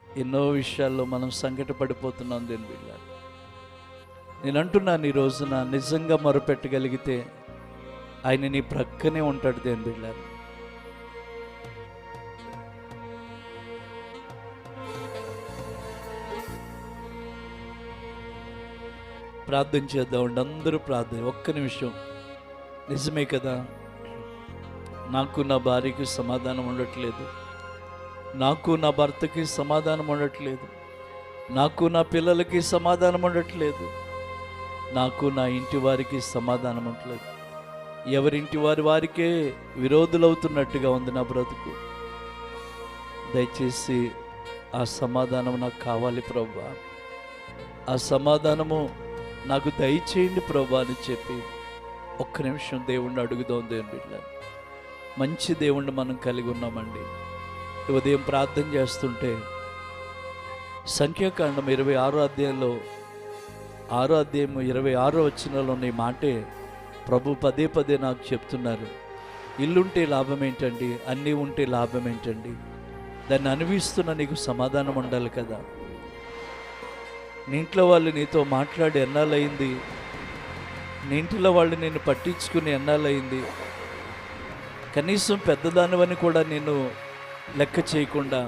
ఎన్నో విషయాల్లో మనం సంకటపడిపోతున్నాం దేని బిడ్డ. నేను అంటున్నాను, ఈ రోజున నిజంగా మొరపెట్టగలిగితే ఆయన నీ ప్రక్కనే ఉంటాడు దేని బిడ్డ. ప్రార్థన చేద్దామండి. అందరూ ప్రార్థన. ఒక్క నిమిషం. నిజమే కదా, నాకు నా భార్యకి సమాధానం ఉండట్లేదు, నాకు నా భర్తకి సమాధానం ఉండట్లేదు, నాకు నా పిల్లలకి సమాధానం ఉండట్లేదు, నాకు నా ఇంటి వారికి సమాధానం ఉండట్లేదు. ఎవరింటి వారికే విరోధులవుతున్నట్టుగా ఉంది నా బ్రతుకు. దయచేసి ఆ సమాధానం నాకు కావాలి ప్రభువా, ఆ సమాధానము నాకు దయచేయండి ప్రభువా అని చెప్పి ఒక్క నిమిషం దేవుణ్ణి అడుగుదాం. దేవుని బిడ్డ, మంచి దేవుణ్ణి మనం కలిగి ఉన్నామండి. ఉదయం ప్రార్థన చేస్తుంటే సంఖ్యాకాండం 26వ అధ్యాయంలో 6వ అధ్యాయం 26వ వచనంలో ఈ మాటే ప్రభు పదే పదే నాకు చెప్తున్నారు. ఇల్లుంటే లాభం ఏంటండి, అన్నీ ఉంటే లాభం ఏంటండి, దాన్ని అనుభవిస్తున్న నీకు సమాధానం ఉండాలి కదా. నీ ఇంట్లో వాళ్ళు నీతో మాట్లాడి ఎన్నాళ్ళయింది, నీ ఇంట్లో వాళ్ళు నిన్ను పట్టించుకుని ఎన్నాళ్ళయింది, కనీసం పెద్దదానివని కూడా నేను లెక్క చేయకుండా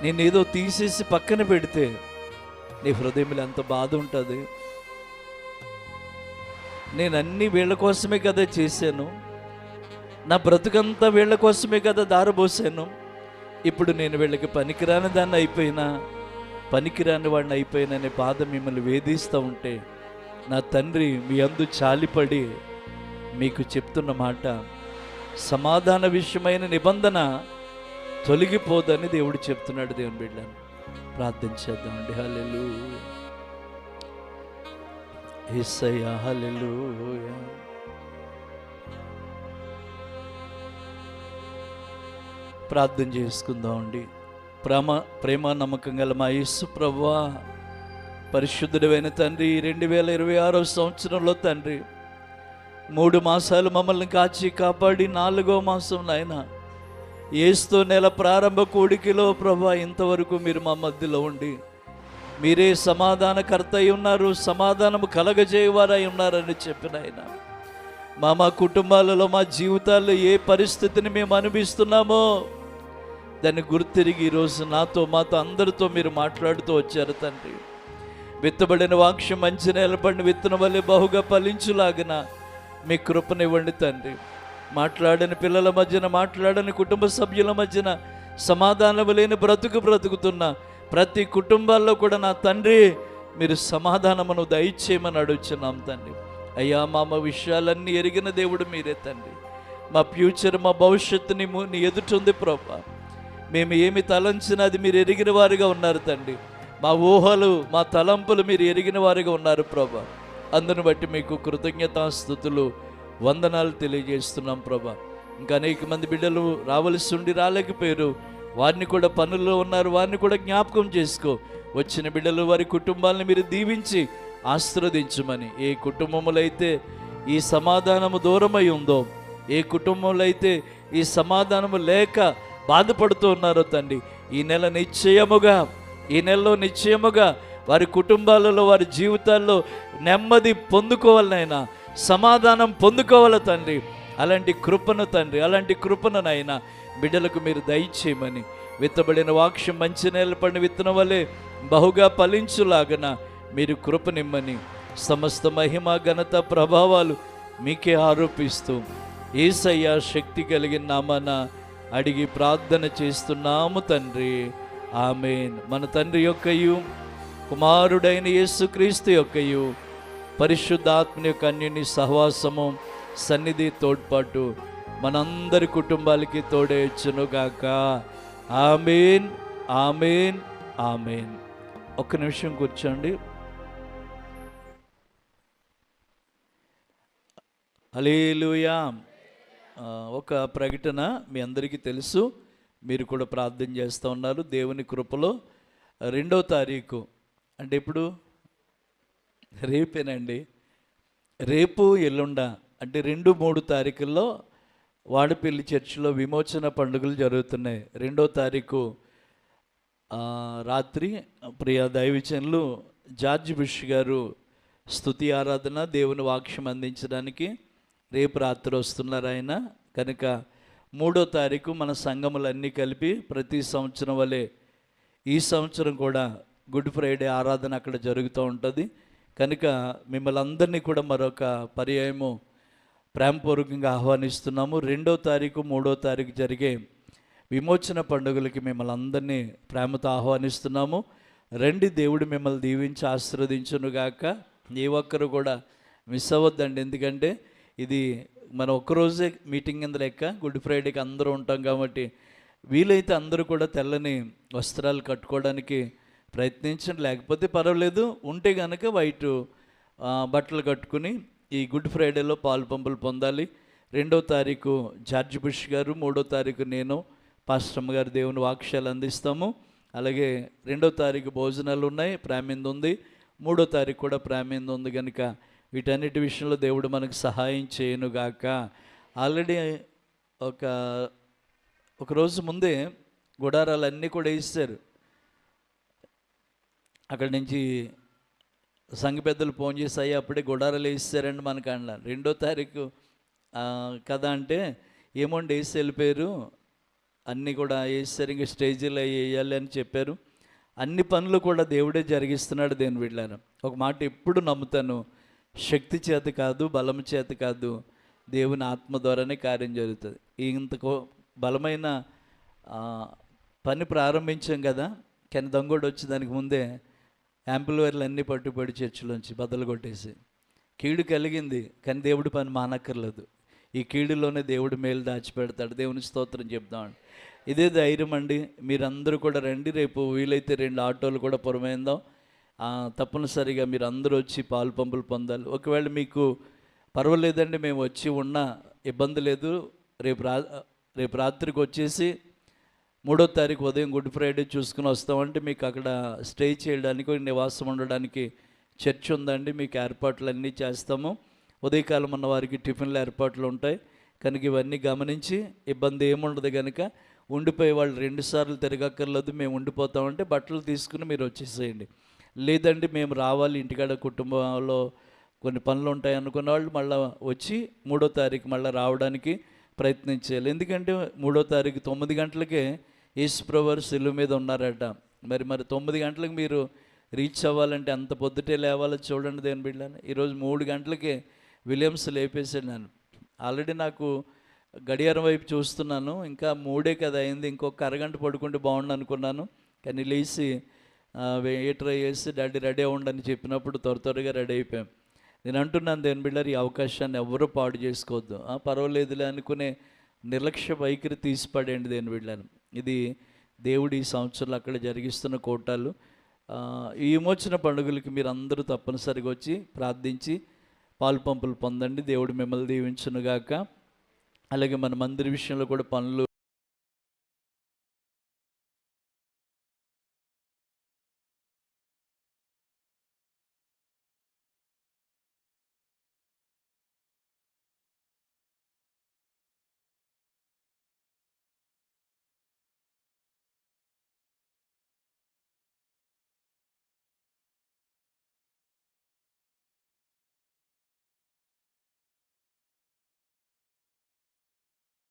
నేను ఏదో తీసేసి పక్కన పెడితే నీ హృదయంలో ఎంత బాధ ఉంటుంది. నేను అన్నీ వీళ్ళ కోసమే కదా చేశాను, నా బ్రతుకంతా వీళ్ళ కోసమే కదా దారబోసాను, ఇప్పుడు నేను వీళ్ళకి పనికిరాని దాన్ని అయిపోయినా, పనికిరాని వాడిని అయిపోయిననే బాధ మిమ్మల్ని వేధిస్తూ ఉంటే, నా తండ్రి మీ అందు చాలిపడి మీకు చెప్తున్న మాట, సమాధాన విషయమైన నిబంధన తొలగిపోదని దేవుడు చెప్తున్నాడు. దేవుని బిడ్డను ప్రార్థన చేద్దామండి. హల్లెలూయా, యేసయ్యా, హల్లెలూయా. ప్రార్థన చేసుకుందామండి. ప్రేమ నమ్మకం గల మా యేసు ప్రభువా, పరిశుద్ధుడైన తండ్రి, 2026వ సంవత్సరంలో తండ్రి 3 మాసాలు మమ్మల్ని కాచి కాపాడి 4వ మాసం నాయన ఏస్తు నెల ప్రారంభ కూడికిలో ప్రభువా ఇంతవరకు మీరు మా మధ్యలో ఉండి మీరే సమాధానకర్త అయి ఉన్నారు, సమాధానము కలగజేయవారై ఉన్నారని చెప్పిన ఆయన మా కుటుంబాలలో, మా జీవితాల్లో ఏ పరిస్థితిని మేము అనుభవిస్తున్నామో దాన్ని గుర్తిరిగి ఈరోజు మాతో అందరితో మీరు మాట్లాడుతూ వచ్చారు తండ్రి. విత్తబడిన వాక్యం మంచి నిలబడిన విత్తనం వల్లే బహుగా ఫలించులాగిన మీ కృపనివ్వండి తండ్రి. మాట్లాడని పిల్లల మధ్యన, మాట్లాడని కుటుంబ సభ్యుల మధ్యన సమాధానం లేని బ్రతుకుతున్న ప్రతి కుటుంబాల్లో కూడా నా తండ్రి మీరు సమాధానమును దయచేయమని అడుగుచున్నాం తండ్రి. అయ్యా, మా విషయాలన్నీ ఎరిగిన దేవుడు మీరే తండ్రి. మా ఫ్యూచర్, మా భవిష్యత్తుని నీ ఎదుటుంది ప్రభా. మేము ఏమి తలంచినా అది మీరు ఎరిగిన వారిగా ఉన్నారు తండ్రి. మా ఊహలు, మా తలంపులు మీరు ఎరిగిన వారిగా ఉన్నారు ప్రభా. అందును బట్టి మీకు కృతజ్ఞతాస్తుతులు, వందనాలు తెలియజేస్తున్నాం ప్రభా. ఇంకా అనేక మంది బిడ్డలు రావలసి ఉండి రాలేకపోయారు, వారిని కూడా పనుల్లో ఉన్నారు, వారిని కూడా జ్ఞాపకం చేసుకో. వచ్చిన బిడ్డలు వారి కుటుంబాలను మీరు దీవించి ఆశీర్వదించమని. ఏ కుటుంబంలో అయితే ఈ సమాధానము దూరమై ఉందో, ఏ కుటుంబంలో అయితే ఈ సమాధానము లేక బాధపడుతూ ఉన్నారో తండ్రి, ఈ నెలలో నిశ్చయముగా వారి కుటుంబాలలో, వారి జీవితాల్లో నెమ్మది పొందుకోవాలనైనా, సమాధానం పొందుకోవాలి తండ్రి. అలాంటి కృపను నాయన బిడ్డలకు మీరు దయచేయమని, విత్తబడిన వాక్యం మంచి నేల పడిన విత్తనం వలె బహుగా ఫలించులాగన మీరు కృపనిమ్మని, సమస్త మహిమ ఘనత ప్రభావాలు మీకే ఆరోపిస్తూ యేసయ్య శక్తి కలిగిన నామాన అడిగి ప్రార్థన చేస్తున్నాము తండ్రి, ఆమేన్. మన తండ్రి యొక్కయు కుమారుడైన యేసుక్రీస్తు యొక్కయు పరిశుద్ధాత్మ యొక్క అన్యోన్య సహవాసము, సన్నిధి, తోడ్పాటు మనందరి కుటుంబాలకి తోడేచ్చునుగాక. ఆమేన్, ఆమేన్, ఆమేన్. ఒక్క నిమిషం కూర్చోండి. హల్లెలూయా. ఒక ప్రకటన మీ అందరికీ తెలుసు, మీరు కూడా ప్రార్థన చేస్తూ ఉన్నారు. దేవుని కృపలో 2వ తారీఖు అంటే ఇప్పుడు రేపేనండి, రేపు ఎల్లుండ అంటే 2-3 తారీఖుల్లో వాడపల్లి చర్చిలో విమోచన పండుగలు జరుగుతున్నాయి. 2వ తారీఖు రాత్రి ప్రియ దైవజనులు జార్జ్ బుష్ గారు స్తుతి ఆరాధన, దేవుని వాక్యం అందించడానికి రేపు రాత్రి వస్తున్నారు ఆయన. కనుక 3వ తారీఖు మన సంఘములన్నీ కలిపి ప్రతి సంవత్సరం వలె ఈ సంవత్సరం కూడా గుడ్ ఫ్రైడే ఆరాధన అక్కడ జరుగుతూ ఉంటుంది. కనుక మిమ్మల్ని అందరినీ కూడా మరొక పర్యాయము ప్రేమపూర్వకంగా ఆహ్వానిస్తున్నాము. 2వ తారీఖు 3వ తారీఖు జరిగే విమోచన పండుగలకి మిమ్మల్ని అందరినీ ప్రేమతో ఆహ్వానిస్తున్నాము. రండి, దేవుడు మిమ్మల్ని దీవించి ఆశీర్వదించునుగాక. ఏ ఒక్కరు కూడా మిస్ అవ్వద్దండి, ఎందుకంటే ఇది మన ఒక్కరోజే మీటింగ్ కింద లెక్క. గుడ్ ఫ్రైడేకి అందరూ ఉంటాం కాబట్టి వీలైతే అందరూ కూడా తెల్లని వస్త్రాలు కట్టుకోవడానికి ప్రయత్నించండి, లేకపోతే పర్వాలేదు. ఉంటే కనుక వైట్ బట్టలు కట్టుకుని ఈ గుడ్ ఫ్రైడేలో పాలు పంపులు పొందాలి. 2వ తారీఖు జార్జ్ బుష్ గారు, 3వ తారీఖు నేను పాస్టమ్ గారు దేవుని వాక్యాలు అందిస్తాము. అలాగే 2వ తారీఖు భోజనాలు ఉన్నాయి, ప్రేమింది ఉంది. 3వ తారీఖు కూడా ప్రేమింది ఉంది. కనుక వీటన్నిటి విషయంలో దేవుడు మనకు సహాయం చేయనుగాక. ఆల్రెడీ ఒక రోజు ముందే గుడారాలన్నీ కూడా వేసారు. అక్కడి నుంచి సంఘ పెద్దలు ఫోన్ చేసి అప్పుడే గుడారాలు వేసారండి మనకు అన్నారు. 2వ తారీఖు కదా అంటే ఏమోండి వేసి వెళ్ళిపోయారు, అన్నీ కూడా వేసారు, ఇంకా స్టేజీలో వేయాలి అని చెప్పారు. అన్ని పనులు కూడా దేవుడే జరిగిస్తున్నాడు. దేని వీళ్ళను ఒక మాట ఎప్పుడు నమ్ముతాను, శక్తి చేత కాదు, బలం చేత కాదు, దేవుని ఆత్మ ద్వారానే కార్యం జరుగుతుంది. ఇంత బలమైన పని ప్రారంభించాం కదా, కానీ దొంగోడు వచ్చి దానికి ముందే యాంపుల్వేర్లు అన్నీ పట్టుబడి చర్చిలోంచి బద్దలు కొట్టేసి కీడు కలిగింది. కానీ దేవుడి పని మానక్కర్లేదు, ఈ కీడులోనే దేవుడు మేలు దాచిపెడతాడు. దేవుని స్తోత్రం చెప్దామండి. ఇదే ధైర్యం అండి. మీరందరూ కూడా రండి. రేపు వీలైతే 2 ఆటోలు కూడా పురమైందాం. తప్పనిసరిగా మీరు అందరూ వచ్చి పాలు పంపులు పొందాలి. ఒకవేళ మీకు పర్వాలేదండి, మేము వచ్చి ఉన్నా ఇబ్బంది లేదు, రేపు రాత్రికి వచ్చేసి 3వ తారీఖు ఉదయం గుడ్ ఫ్రైడే చూసుకుని వస్తామంటే మీకు అక్కడ స్టే చేయడానికి, నివాసం ఉండడానికి చర్చ్ ఉందండి. మీకు ఏర్పాట్లన్నీ చేస్తాము. ఉదయకాలం ఉన్న వారికి టిఫిన్ల ఏర్పాట్లు ఉంటాయి. కనుక ఇవన్నీ గమనించి ఇబ్బంది ఏముండదు. కనుక ఉండిపోయే వాళ్ళు 2 సార్లు తిరగక్కర్లేదు, మేము ఉండిపోతామంటే బట్టలు తీసుకుని మీరు వచ్చేసేయండి. లేదండి మేము రావాలి, ఇంటికాడ కుటుంబంలో కొన్ని పనులు ఉంటాయి అనుకున్న వాళ్ళు మళ్ళీ వచ్చి 3వ తారీఖు మళ్ళీ రావడానికి ప్రయత్నించాలి. ఎందుకంటే 3వ తారీఖు 9 గంటలకే యేసుప్రభువారు శిలువ మీద ఉన్నారట. మరి 9 గంటలకు మీరు రీచ్ అవ్వాలంటే అంత పొద్దుటే లేవాలో చూడండి. దేని బిడ్డని ఈరోజు 3 గంటలకే విలియమ్స్ లేపేసాడు. నన్ను ఆల్రెడీ నాకు గడియారం వైపు చూస్తున్నాను, ఇంకా 3 కదా అయింది, ఇంకొక అరగంట పడుకుంటే బాగుండు అనుకున్నాను. కానీ లేచి ట్రై చేసి డాడీ రెడీ అవ్వండి చెప్పినప్పుడు త్వరగా రెడీ అయిపోయాం. నేను అంటున్నాను దేని బిడ్డలు, ఈ అవకాశాన్ని ఎవరు పాడు చేసుకోవద్దు. పర్వాలేదులే అనుకునే నిర్లక్ష్య వైఖరి తీసిపడేయండి దేని బిడ్డలను. ఇది దేవుడు ఈ సంవత్సరంలో అక్కడ జరిగిస్తున్న కోటాలు. ఈ విమోచన పండుగలకి మీరు అందరూ తప్పనిసరిగా వచ్చి ప్రార్థించి పాలు పంపులు పొందండి. దేవుడు మిమ్మల్ని దీవించునుగాక. అలాగే మన మందిర విషయంలో కూడా పనులు